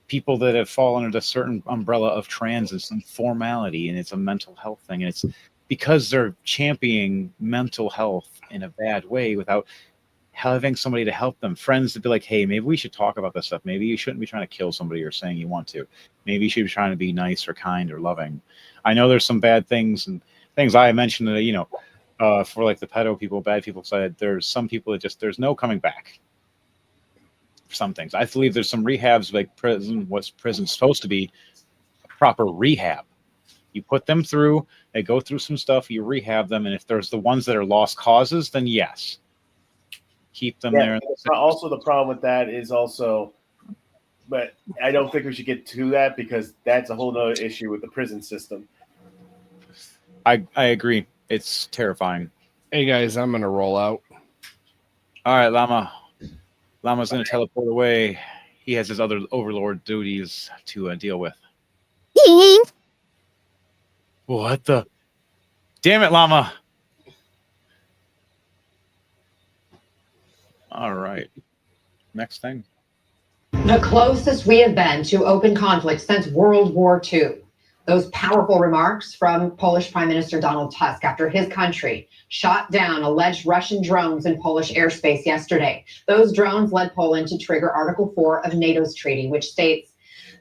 people that have fallen under a certain umbrella of trans and some formality, and it's a mental health thing. And it's because they're championing mental health in a bad way without having somebody to help them, friends to be like, hey, maybe we should talk about this stuff. Maybe you shouldn't be trying to kill somebody or saying you want to. Maybe you should be trying to be nice or kind or loving. I know there's some bad things and things I mentioned that, for like the pedo people, bad people said, there's some people that just, there's no coming back for some things. I believe there's some rehabs, like what's prison's supposed to be, a proper rehab. You put them through, they go through some stuff, you rehab them, and if there's the ones that are lost causes, then yes, keep them there. Also, the problem with that is also, but I don't think we should get to that because that's a whole other issue with the prison system. I agree. It's terrifying. Hey guys, I'm gonna roll out. All right, Llama's gonna teleport away. He has his other overlord duties to deal with. What the? Damn it, Llama! All right. Next thing. The closest we have been to open conflict since World War II. Those powerful remarks from Polish Prime Minister Donald Tusk after his country shot down alleged Russian drones in Polish airspace yesterday. Those drones led Poland to trigger Article 4 of NATO's treaty, which states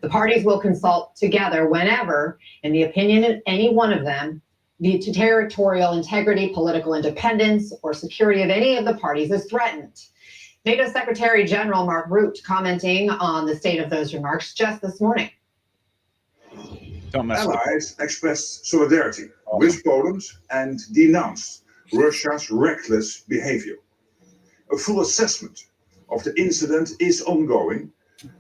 the parties will consult together whenever, in the opinion of any one of them, the territorial integrity, political independence, or security of any of the parties is threatened. NATO Secretary General Mark Rutte commenting on the state of those remarks just this morning. Allies expressed solidarity with Poland and denounced Russia's reckless behavior. A full assessment of the incident is ongoing.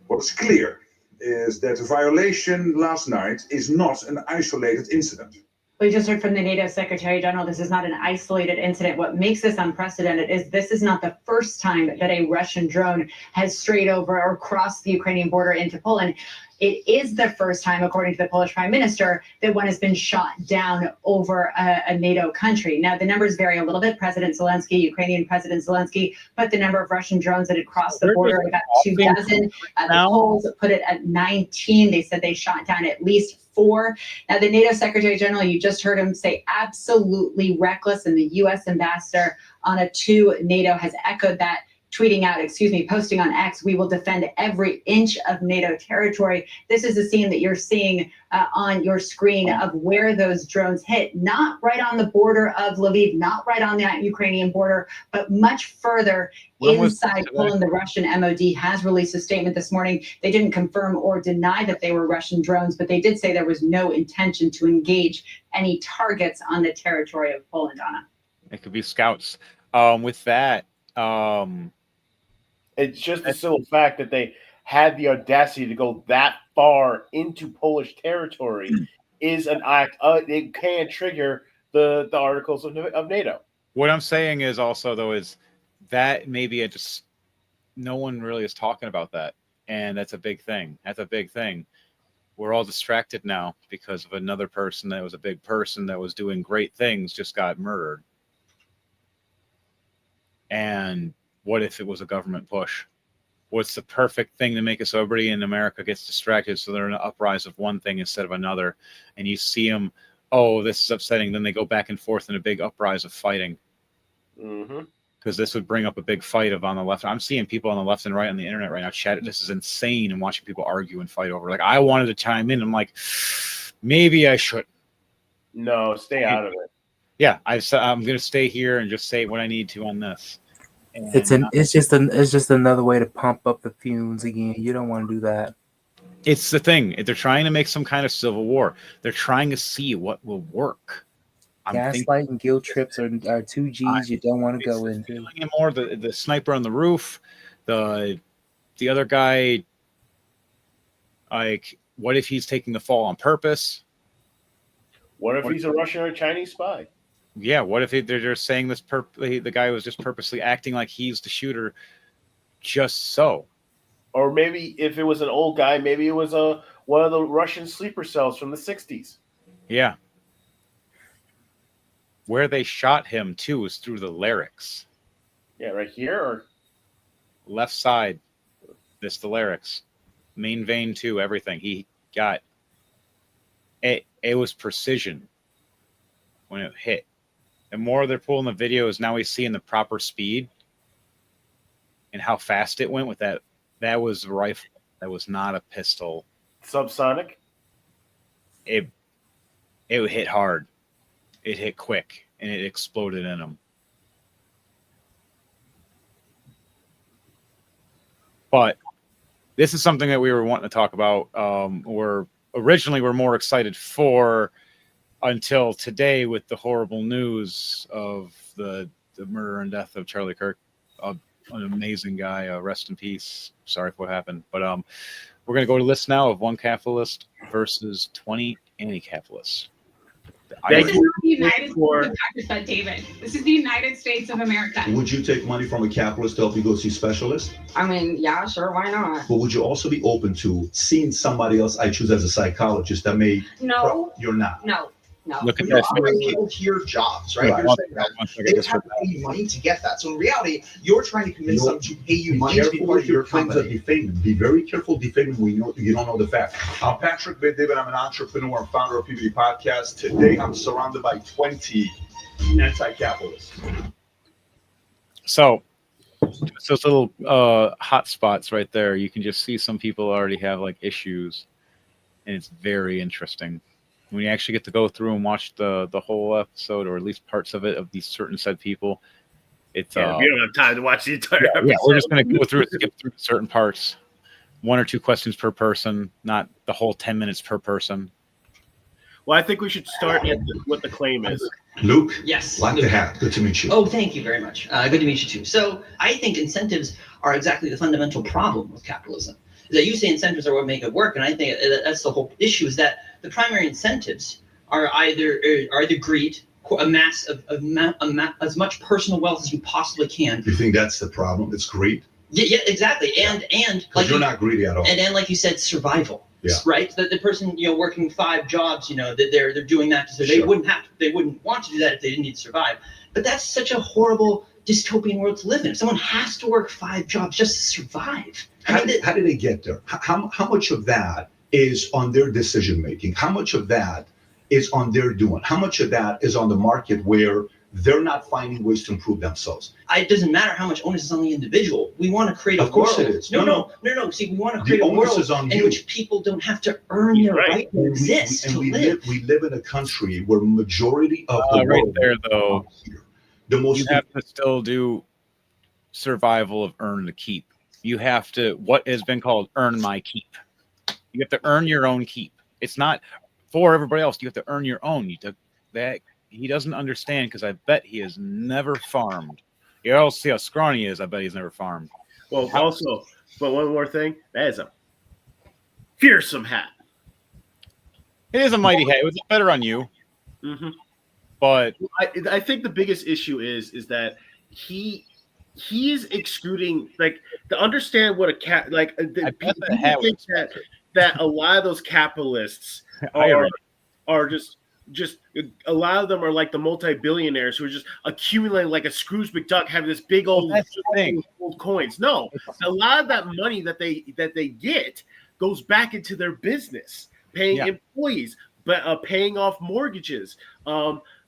What is clear is that the violation last night is not an isolated incident. We just heard from the NATO Secretary General, this is not an isolated incident. What makes this unprecedented is this is not the first time that a Russian drone has strayed over or crossed the Ukrainian border into Poland. It is the first time, according to the Polish Prime Minister, that one has been shot down over a NATO country. Now, the numbers vary a little bit. President Zelensky, Ukrainian President Zelensky, put the number of Russian drones that had crossed the border at about 24. The Poles put it at 19. They said they shot down at least 4. Now, the NATO Secretary General, you just heard him say absolutely reckless, and the U.S. ambassador Anna to NATO has echoed that posting on X, "We will defend every inch of NATO territory." This is the scene that you're seeing on your screen of where those drones hit, not right on the border of Lviv, not right on the Ukrainian border, but much further inside Poland. The Russian MOD has released a statement this morning. They didn't confirm or deny that they were Russian drones, but they did say there was no intention to engage any targets on the territory of Poland, Anna. It could be scouts. With that, it's just the simple fact that they had the audacity to go that far into Polish territory is an act. It can trigger the articles of NATO. What I'm saying is also, though, is that maybe no one really is talking about that. And that's a big thing. That's a big thing. We're all distracted now because of another person that was a big person that was doing great things just got murdered. And what if it was a government push? What's the perfect thing to make it so everybody in America gets distracted so they're in an uprise of one thing instead of another? And you see them, oh, this is upsetting. Then they go back and forth in a big uprise of fighting. Because this would bring up a big fight on the left. I'm seeing people on the left and right on the internet right now chat. This is insane, and watching people argue and fight over. Like, I wanted to chime in. I'm like, maybe I shouldn't. No, stay out of it. Yeah, I'm going to stay here and just say what I need to on this. And It's just another way to pump up the fumes again. You don't want to do that. It's the thing. They're trying to make some kind of civil war. They're trying to see what will work. Gaslight and guilt trips are two G's you don't want to go into. More the sniper on the roof, the other guy. Like, what if he's taking the fall on purpose? What if he's a Russian or Chinese spy? Yeah, what if they're just saying this? The guy was just purposely acting like he's the shooter, just so. Or maybe if it was an old guy, maybe it was one of the Russian sleeper cells from the 60s. Yeah. Where they shot him too was through the larynx. Yeah, right here or left side. This the larynx, main vein too. Everything he got. It was precision when it hit. The more they're pulling the video is now he's seeing the proper speed and how fast it went with that. That was a rifle. That was not a pistol. Subsonic? It hit hard. It hit quick, and it exploded in him. But this is something that we were wanting to talk about. We're more excited for until today with the horrible news of the murder and death of Charlie Kirk, an amazing guy. Rest in peace. Sorry for what happened. But we're going to go to list now of one capitalist versus 20 anti-capitalists. This is not the United States of Pakistan, David. This is the United States of America. Would you take money from a capitalist to help you go see specialists? I mean, yeah, sure, why not? But would you also be open to seeing somebody else I choose as a psychologist that may... No. You're not. No. Look at You know, that. other people tier jobs, right? You're saying that they would have to pay you money to get that. So in reality, you're trying to convince them to pay you money to be part of your company. Defaming. Be very careful defaming when you don't know the facts. I'm Patrick Bet-David. I'm an entrepreneur and founder of PBD Podcast. Today, I'm surrounded by 20 anti-capitalists. So, those little hot spots right there, you can just see some people already have like issues, and it's very interesting. When you actually get to go through and watch the whole episode, or at least parts of it, of these certain said people, it's we don't have time to watch the entire episode. Yeah, we're just going to go through and skip through certain parts. 1 or 2 questions per person, not the whole 10 minutes per person. Well, I think we should start with what the claim is. Luke? Yes. Like to have. Good to meet you. Oh, thank you very much. Good to meet you too. So I think incentives are exactly the fundamental problem with capitalism. That you say incentives are what make it work, and I think that's the whole issue, is that the primary incentives are either greed, amass as much personal wealth as you possibly can. You think that's the problem? It's greed? Yeah, exactly. And like you're not greedy at all. And then, like you said, survival. Yeah. Right. The person working 5 jobs, that they're doing that so they wouldn't want to do that if they didn't need to survive. But that's such a horrible dystopian world to live in. If someone has to work 5 jobs just to survive. How did they get there? How much of that is on their decision making? How much of that is on their doing? How much of that is on the market where they're not finding ways to improve themselves? It doesn't matter how much onus is on the individual. We want to create a Of course world. it is. No. See, we want to create The a onus world is on in you. which people don't have to earn their right to exist, to live. We live in a country where majority of the Right world there, though, the most you have to still do survival of earn to keep. You have to, what has been called earn my keep. You have to earn your own keep. It's not for everybody else. You have to earn your own. That he doesn't understand, because I bet he has never farmed. You all see how scrawny he is. I bet he's never farmed. Well, also, but one more thing, that is a fearsome hat. It is a mighty hat. It was better on you. Mm-hmm. But I think the biggest issue is that he is exuding, like, to understand what a cat, like, people think that a lot of those capitalists are just a lot of them are like the multi-billionaires who are just accumulating like a Scrooge McDuck, having this big old, old coins. No, a lot of that money that they get goes back into their business, paying employees, but paying off mortgages,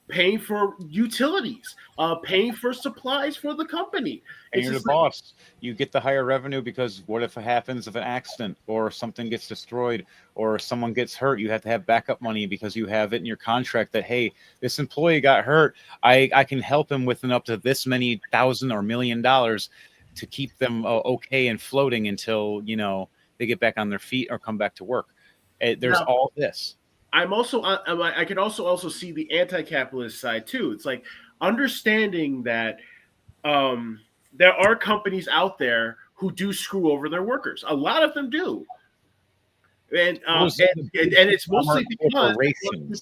paying for utilities, paying for supplies for the company. And you're the boss. You get the higher revenue because what if it happens of an accident, or something gets destroyed, or someone gets hurt? You have to have backup money because you have it in your contract that, hey, this employee got hurt. I can help him with up to this many $1,000 or $1 million to keep them okay and floating until, they get back on their feet or come back to work. There's all this. I can also see the anti-capitalist side too. It's like understanding that there are companies out there who do screw over their workers. A lot of them do, and it's mostly because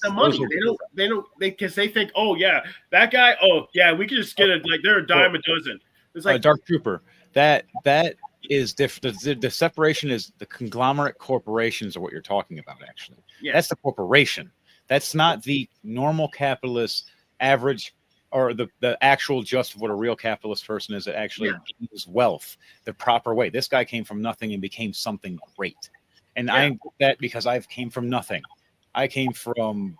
the money. Because they think, oh yeah, that guy. Oh yeah, we can just get it. Like they're a dime a dozen. It's like Dark Trooper. That is different. The separation is the conglomerate corporations are what you're talking about. Actually, that's the corporation. That's not the normal capitalist average, or the actual just what a real capitalist person is that actually gains wealth the proper way. This guy came from nothing and became something great, and I get that because I've came from nothing. I came from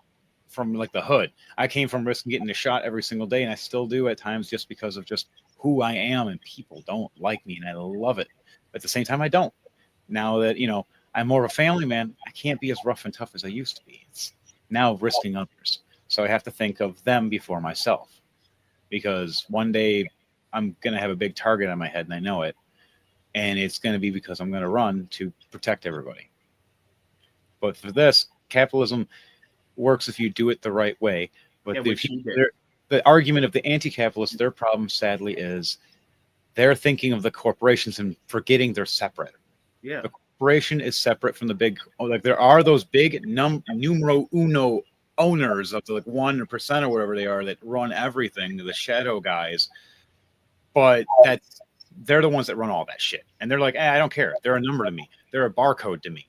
like the hood. I came from risking getting a shot every single day, and I still do at times just because of just who I am, and people don't like me, and I love it. But at the same time, I don't. Now that, I'm more of a family man, I can't be as rough and tough as I used to be. It's now risking others. So I have to think of them before myself, because one day I'm going to have a big target on my head, and I know it. And it's going to be because I'm going to run to protect everybody. But for this, capitalism works if you do it the right way. But the argument of the anti-capitalists, their problem, sadly, is they're thinking of the corporations and forgetting they're separate. Yeah. The corporation is separate from the big, like there are those big numero uno owners of the 1% or whatever they are that run everything, the shadow guys. But they're the ones that run all that shit. And they're like, I don't care. They're a number to me. They're a barcode to me.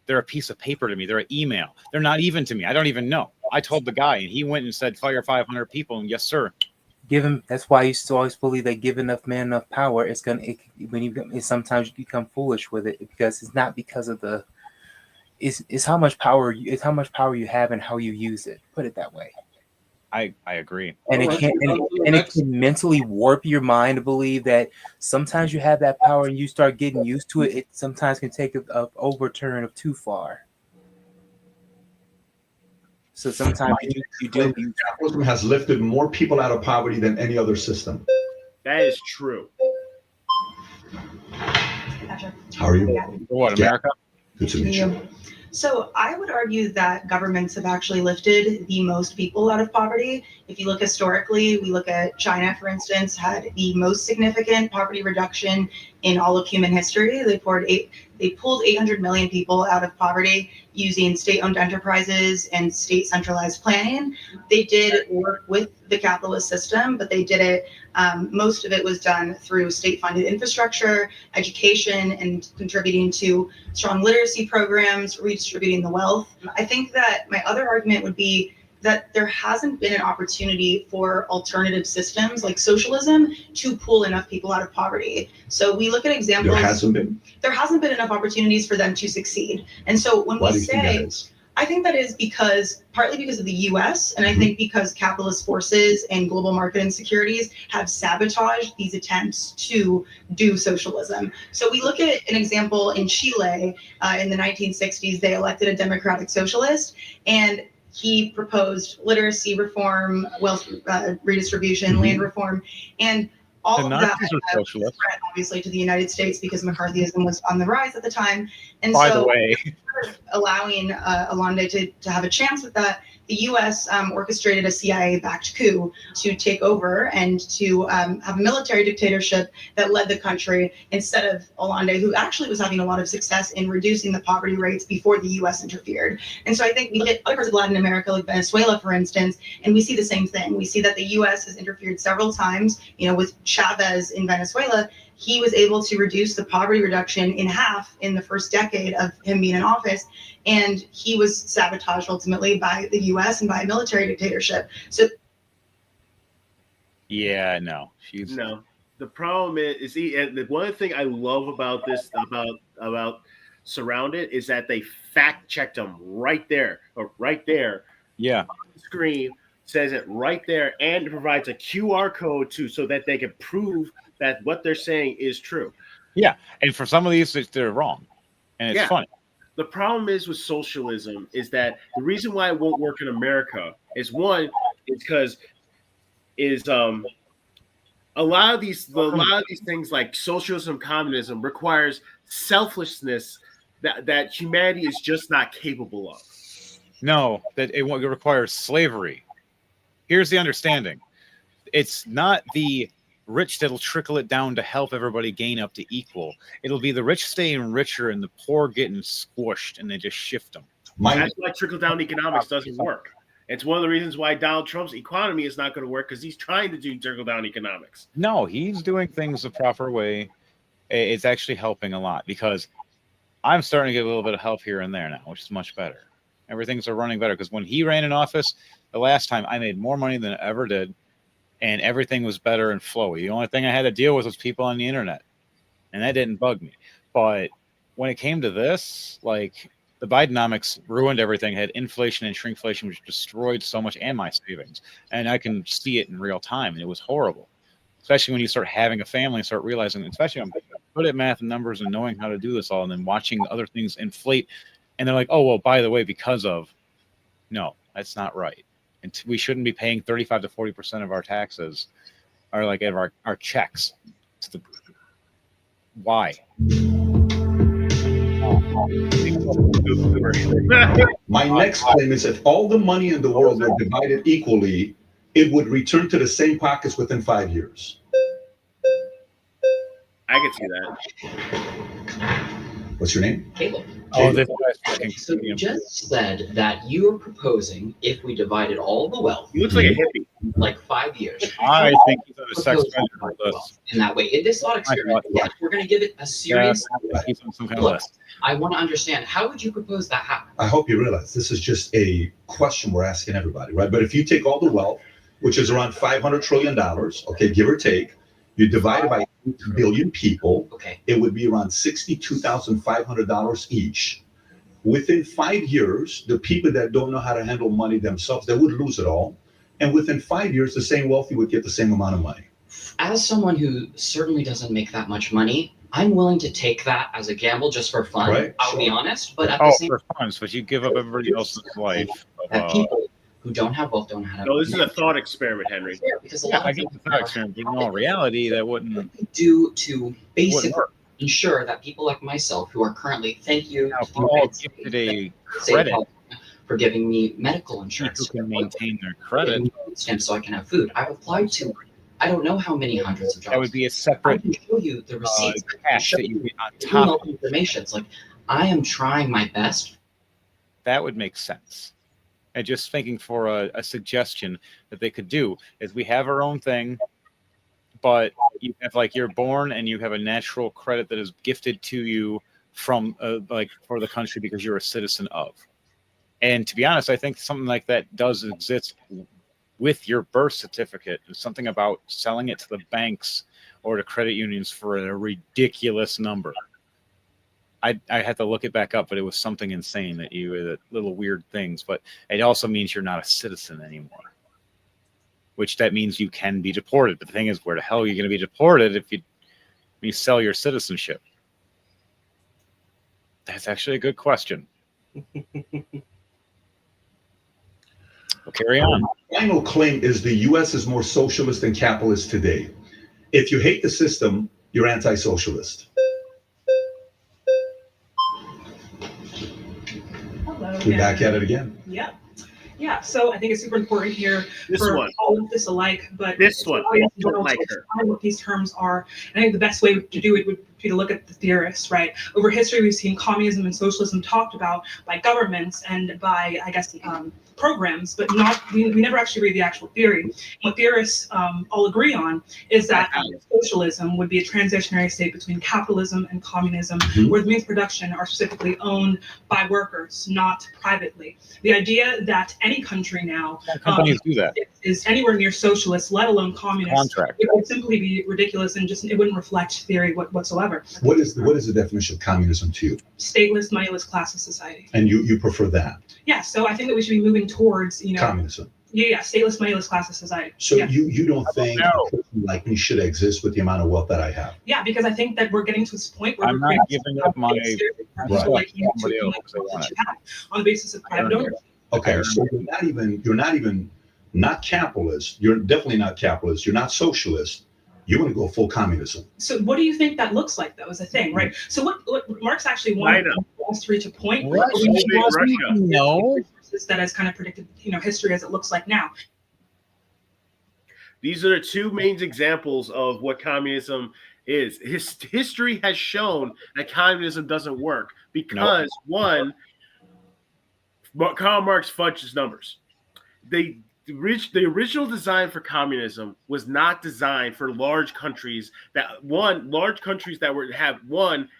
They're a piece of paper to me. They're an email. They're not even to me. I don't even know. I told the guy, and he went and said, fire 500 people. And yes, sir. That's why you still always believe that give enough man enough power, sometimes you become foolish with it, because it's not because of it's how much power you have and how you use it. Put it that way. I agree. And it can mentally warp your mind to believe that sometimes you have that power and you start getting used to it. It sometimes can take a overturn of too far. So sometimes you do. Capitalism has lifted more people out of poverty than any other system. That is true. How are you? What, America? Good to meet you. So I would argue that governments have actually lifted the most people out of poverty. If you look historically, we look at China, for instance, had the most significant poverty reduction in all of human history. They pulled 800 million people out of poverty using state-owned enterprises and state centralized planning. They did work with the capitalist system, but they did it, most of it was done through state-funded infrastructure, education, and contributing to strong literacy programs, redistributing the wealth. I think that my other argument would be that there hasn't been an opportunity for alternative systems like socialism to pull enough people out of poverty. So we look at examples. There hasn't been? There hasn't been enough opportunities for them to succeed. And so when Why we do you think say, that is? I think that is partly because of the US, and I think because capitalist forces and global market insecurities have sabotaged these attempts to do socialism. So we look at an example in Chile in the 1960s, they elected a democratic socialist, and he proposed literacy reform, wealth redistribution, land reform, and all of that was a threat, obviously, to the United States because McCarthyism was on the rise at the time. And By the way, allowing Allende to have a chance with that, the U.S. Orchestrated a CIA-backed coup to take over and to have a military dictatorship that led the country instead of Allende, who actually was having a lot of success in reducing the poverty rates before the U.S. interfered. And so I think we get other parts of Latin America, like Venezuela, for instance, and we see the same thing. We see that the U.S. has interfered several times. With Chavez in Venezuela, he was able to reduce the poverty reduction in half in the first decade of him being in office. And he was sabotaged ultimately by the US and by a military dictatorship. So yeah, no. No. The problem is the one thing I love about this, about Surrounded, is that they fact checked them right there. Yeah. On the screen says it right there, and it provides a QR code too, so that they can prove that what they're saying is true. Yeah, and for some of these, they're wrong, and it's funny. The problem is with socialism is that the reason why it won't work in America is because a lot of these things like socialism, communism requires selflessness that humanity is just not capable of. No, that it requires slavery. Here's the understanding. It's not the rich that'll trickle it down to help everybody gain up to equal. It'll be the rich staying richer and the poor getting squished, and they just shift them. That's why trickle-down economics doesn't work. It's one of the reasons why Donald Trump's economy is not going to work, because he's trying to do trickle-down economics. No, he's doing things the proper way. It's actually helping a lot, because I'm starting to get a little bit of help here and there now, which is much better. Everything's running better, because when he ran in office, the last time I made more money than I ever did, and everything was better and flowy. The only thing I had to deal with was people on the internet, and that didn't bug me. But when it came to this, like, the Bidenomics ruined everything. It had inflation and shrinkflation, which destroyed so much, and my savings. And I can see it in real time, and it was horrible. Especially when you start having a family and start realizing, especially I'm good at math and numbers and knowing how to do this all, and then watching other things inflate. And they're like, oh, well, by the way, because of, no, that's not right. And we shouldn't be paying 35 to 40% of our taxes, or like our checks. Why? My next claim is if all the money in the world were divided equally, it would return to the same pockets within 5 years. I can see that. What's your name? Caleb. Oh, this so you just said that you are proposing if we divided all the wealth. He looks like a hippie. Like 5 years. I think he's on a sex offender list. In that way, in this thought experiment, we're going to give it a serious. He's on some kind of Look, list. I want to understand, how would you propose that happen? I hope you realize this is just a question we're asking everybody, right? But if you take all the wealth, which is around $500 trillion, okay, give or take, you divide it by 8 billion people, okay, it would be around $62,500 each. Within 5 years, the people that don't know how to handle money themselves, they would lose it all. And within 5 years, the same wealthy would get the same amount of money. As someone who certainly doesn't make that much money, I'm willing to take that as a gamble just for fun. Right, I'll be honest, but at the Oh, same for fun, but you give up everybody else's life. that people who don't have wealth don't have. No, this is a thought experiment, Henry. Because a Yeah, lot I of get things the thought experiment, but in all reality, that wouldn't do to basically work. ensure that people like myself who are currently, thank you to the all United gifted a States credit. for giving me medical insurance. Who can maintain their credit. Stamps so I can have food. I've applied to, I don't know how many hundreds of jobs. That would be a separate I can show you the receipts. I can cash show that you you get on the top email of. information. It's like, I am trying my best. That would make sense. And just thinking for a suggestion that they could do is we have our own thing, but you have like you're born and you have a natural credit that is gifted to you from like for the country because you're a citizen of. And to be honest, I think something like that does exist with your birth certificate. There's something about selling it to the banks or to credit unions for a ridiculous number. I had to look it back up, but it was something insane that you the little weird things. But it also means you're not a citizen anymore, which that means you can be deported. But the thing is, where the hell are you going to be deported if you sell your citizenship? That's actually a good question. We'll carry on. Final claim is the U.S. is more socialist than capitalist today. If you hate the system, you're anti-socialist. Hello. We're back at it again. Yep. Yeah, so I think it's super important here This for one. all of this alike, but This one. I don't like to her. define what these terms are. And I think the best way to do it would be to look at the theorists, right? Over history, we've seen communism and socialism talked about by governments and by, I guess, programs, but we never actually read the actual theory. What theorists all agree on is that socialism would be a transitionary state between capitalism and communism, where the means of production are specifically owned by workers, not privately. The idea that any country now Companies do that. is anywhere near socialist, let alone communist, Contract. it would simply be ridiculous and just it wouldn't reflect theory whatsoever. What is the definition of communism to you? Stateless, moneyless class of society. And you prefer that? Yeah, so I think that we should be moving towards, Communism. Yeah, stateless, moneyless class of society. So yeah. you don't think a person like me should exist with the amount of wealth that I have? Yeah, because I think that we're getting to this point where I'm we're not giving up my like you somebody to else like if they want what it. you have on the basis of private ownership. Okay, so you're not even not capitalist. You're definitely not capitalist. You're not socialist. You want to go full communism. So what do you think that looks like, though, is the thing, right? So what Marx actually wanted us to reach a point where we that has kind of predicted, history as it looks like now. These are the two main examples of what communism is. History has shown that communism doesn't work because, one, Karl Marx fudged his numbers. The original design for communism was not designed for large countries that have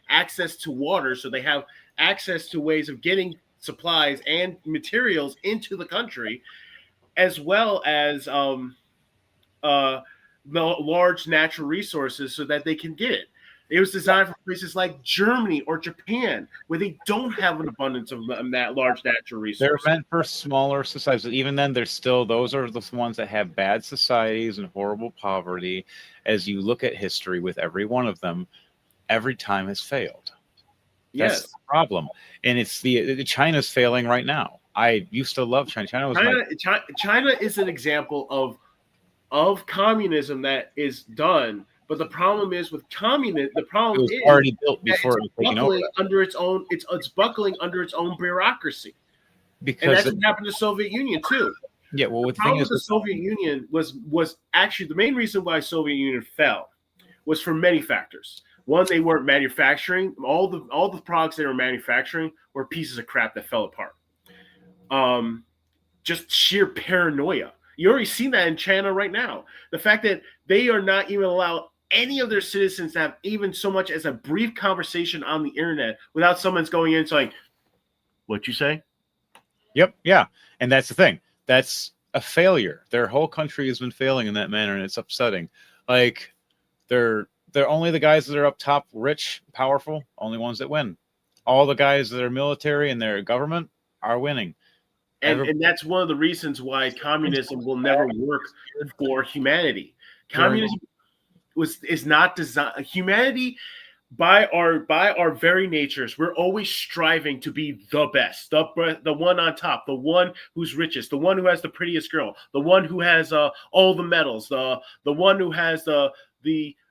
access to water, so they have access to ways of getting supplies and materials into the country, as well as large natural resources so that they can get it. It was designed for places like Germany or Japan, where they don't have an abundance of that large natural resources. They're meant for smaller societies. Even then, those are the ones that have bad societies and horrible poverty. As you look at history with every one of them, every time has failed. That's the problem. And it's China's failing right now. I used to love China. China is an example of communism that is done. But the problem is with communism, it was already built before it was taken over. It's buckling under its own bureaucracy. Because and that's what happened to the Soviet Union too. Yeah, well, the problem with the Soviet Union was actually the main reason why the Soviet Union fell was for many factors. One, they weren't manufacturing. All the products they were manufacturing were pieces of crap that fell apart. Just sheer paranoia. You already see that in China right now. The fact that they are not even allowed any of their citizens to have even so much as a brief conversation on the internet without someone's going in and saying, "What you say?" Yep, yeah. And that's the thing. That's a failure. Their whole country has been failing in that manner, and it's upsetting. Like, they're only the guys that are up top, rich, powerful, only ones that win. All the guys that are military and their government are winning. And that's one of the reasons why communism will never work for humanity. Communism is not designed. Humanity, by our very natures, we're always striving to be the best, the one on top, the one who's richest, the one who has the prettiest girl, the one who has all the medals, the one who has the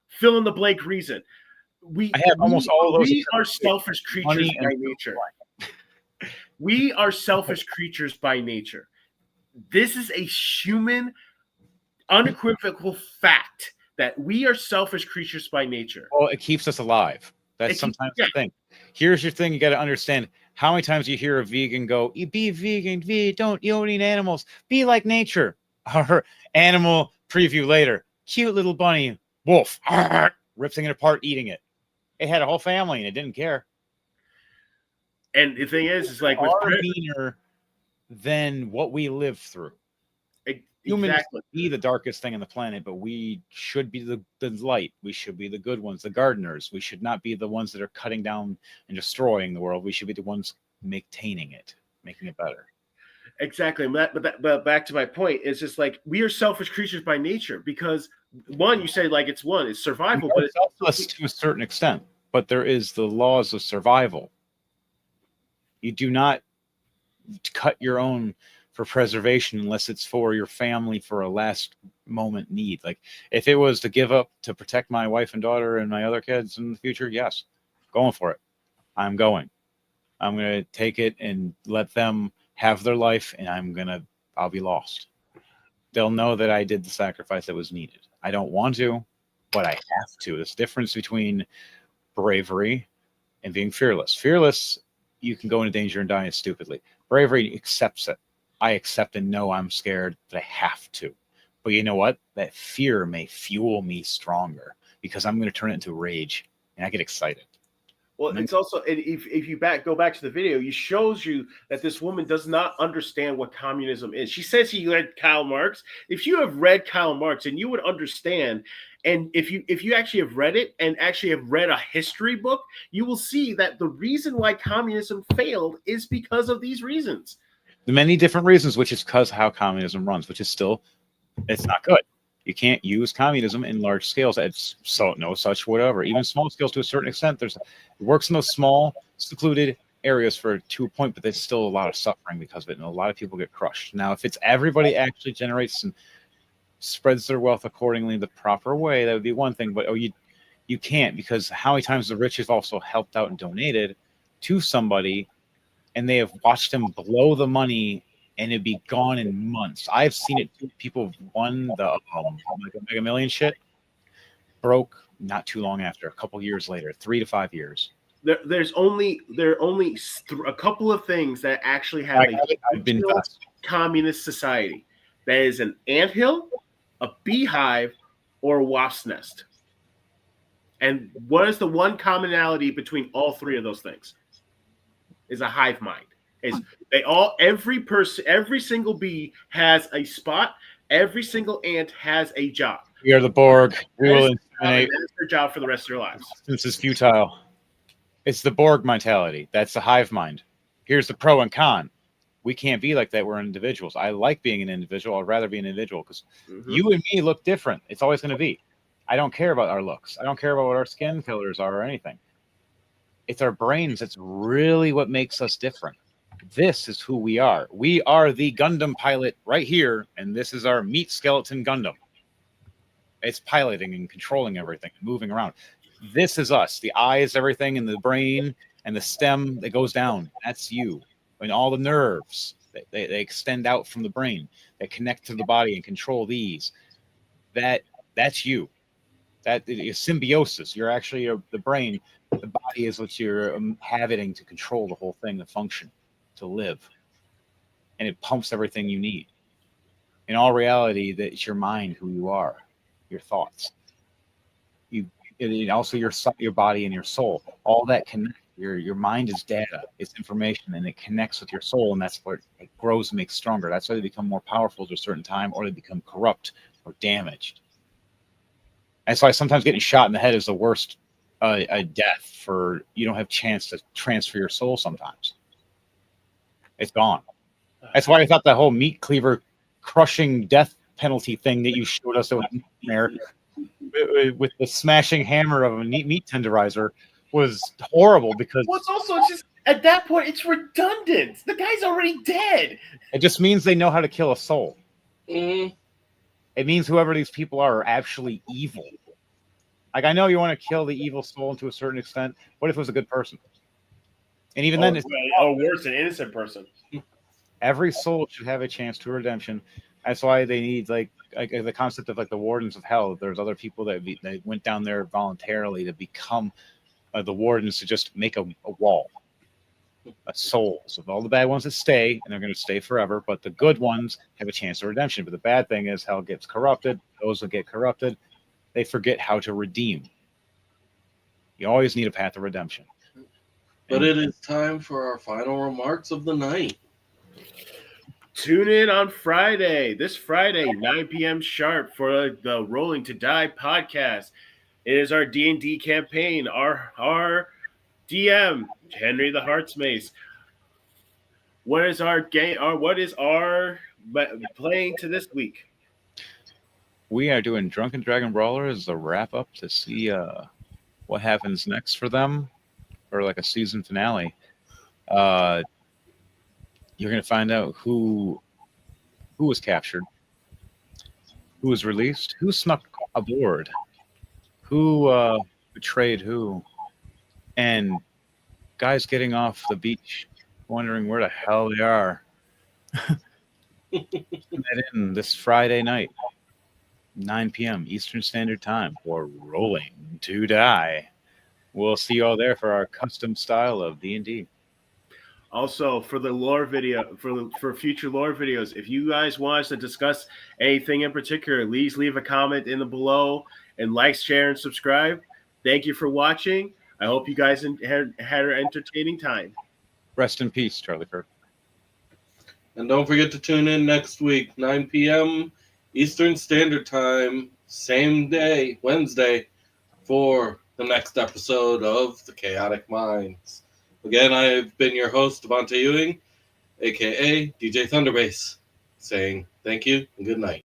fill in the blank reason. I have almost all of those. We are selfish creatures by nature. We are selfish creatures by nature. This is a human, unequivocal fact that we are selfish creatures by nature. Well, it keeps us alive. That's sometimes the thing. Here's your thing. You got to understand how many times you hear a vegan go, "Be vegan, you don't eat animals, be like nature." Or animal preview later. Cute little bunny, wolf, ripping it apart, eating it. It had a whole family and it didn't care. And the thing is like far meaner than what we live through. Humans Exactly. be the darkest thing on the planet, but we should be the light. We should be the good ones, the gardeners. We should not be the ones that are cutting down and destroying the world. We should be the ones maintaining it, making it better. Exactly. But back to my point, it's just like we are selfish creatures by nature because one, you say like it's survival, but it's selfless to a certain extent. But there is the laws of survival. You do not cut your own for preservation unless it's for your family for a last moment need. Like if it was to give up to protect my wife and daughter and my other kids in the future, yes, going for it. I'm going to take it and let them have their life, and I'll be lost. They'll know that I did the sacrifice that was needed. I don't want to, but I have to. There's a difference between bravery and being fearless. Fearless, you can go into danger and die stupidly. Bravery accepts it. I accept and know I'm scared, but I have to. But you know what? That fear may fuel me stronger because I'm going to turn it into rage, and I get excited. Well, it's also if you go back to the video, it shows you that this woman does not understand what communism is. She says she read Karl Marx. If you have read Karl Marx, and you would understand, and if you actually have read it and actually have read a history book, you will see that the reason why communism failed is because of these reasons. The many different reasons, which is because how communism runs, which is still, it's not good. You can't use communism in large scales. It's no such whatever. Even small scales to a certain extent. It works in those small, secluded areas to a point, but there's still a lot of suffering because of it, and a lot of people get crushed. Now, if it's everybody actually generates and spreads their wealth accordingly the proper way, that would be one thing. But you can't, because how many times the rich have also helped out and donated to somebody, and they have watched them blow the money and it'd be gone in months. I've seen it. People won the like a Mega Million shit, broke not too long after, a couple years later, 3 to 5 years. There are only a couple of things that actually have a communist society. That is an anthill, a beehive, or a wasp's nest. And what is the one commonality between all three of those things? Is a hive mind. Every single bee has a spot. Every single ant has a job. We are the Borg. We will eliminate. That is their job for the rest of their lives. This is futile. It's the Borg mentality. That's the hive mind. Here's the pro and con. We can't be like that. We're individuals. I like being an individual. I'd rather be an individual because you and me look different. It's always going to be. I don't care about our looks. I don't care about what our skin colors are or anything. It's our brains that's really what makes us different. This is who we are. We are the Gundam pilot right here, and this is our meat skeleton Gundam. It's piloting and controlling everything and moving around. This is us. The eyes, everything, and the brain, and the stem that goes down. That's you. And all the nerves, they extend out from the brain. They connect to the body and control these. That's you. That is symbiosis. You're actually the brain. The body is what you're inhabiting to control the whole thing, to function, to live. And it pumps everything you need. In all reality, that it's your mind, who you are, your thoughts. Also your body and your soul. All that connect. Your mind is data. It's information, and it connects with your soul, and that's where it grows and makes stronger. That's why they become more powerful at a certain time, or they become corrupt or damaged. That's why sometimes getting shot in the head is the worst a death, for you don't have a chance to transfer your soul sometimes. It's gone. That's why I thought that whole meat cleaver crushing death penalty thing that you showed us there with the smashing hammer of a meat tenderizer was horrible, because it's also just at that point it's redundant. The guy's already dead. It just means they know how to kill a soul. It means whoever these people are actually evil. Like, I know you want to kill the evil soul to a certain extent. What if it was a good person? And even then, it's worse, an innocent person. Every soul should have a chance to redemption. That's why they need like the concept of like the wardens of hell. There's other people that went down there voluntarily to become the wardens, to just make a wall, a soul. So all the bad ones that stay, and they're going to stay forever, but the good ones have a chance of redemption. But the bad thing is hell gets corrupted. Those that get corrupted, they forget how to redeem. You always need a path of redemption. But it is time for our final remarks of the night. Tune in on Friday, this Friday, 9 p.m. sharp for the Rolling to Die podcast. It is our D&D campaign. Our DM, Henry the Heartsmace. What is our game? What is our playing to this week? We are doing Drunken Dragon Brawler as a wrap up to see what happens next for them, or like a season finale. You're going to find out who was captured, who was released, who snuck aboard, who betrayed who, and guys getting off the beach wondering where the hell they are. That in this Friday night, 9 p.m. Eastern Standard Time for Rolling to Die. We'll see you all there for our custom style of D&D. Also, for the lore video, for future lore videos, if you guys want us to discuss anything in particular, please leave a comment in the below and like, share, and subscribe. Thank you for watching. I hope you guys had an entertaining time. Rest in peace, Charlie Kirk. And don't forget to tune in next week, 9 p.m. Eastern Standard Time, same day, Wednesday, for the next episode of The Chaotic Minds. Again, I've been your host, Devontae Ewing, a.k.a. DJ Thunderbase, saying thank you and good night.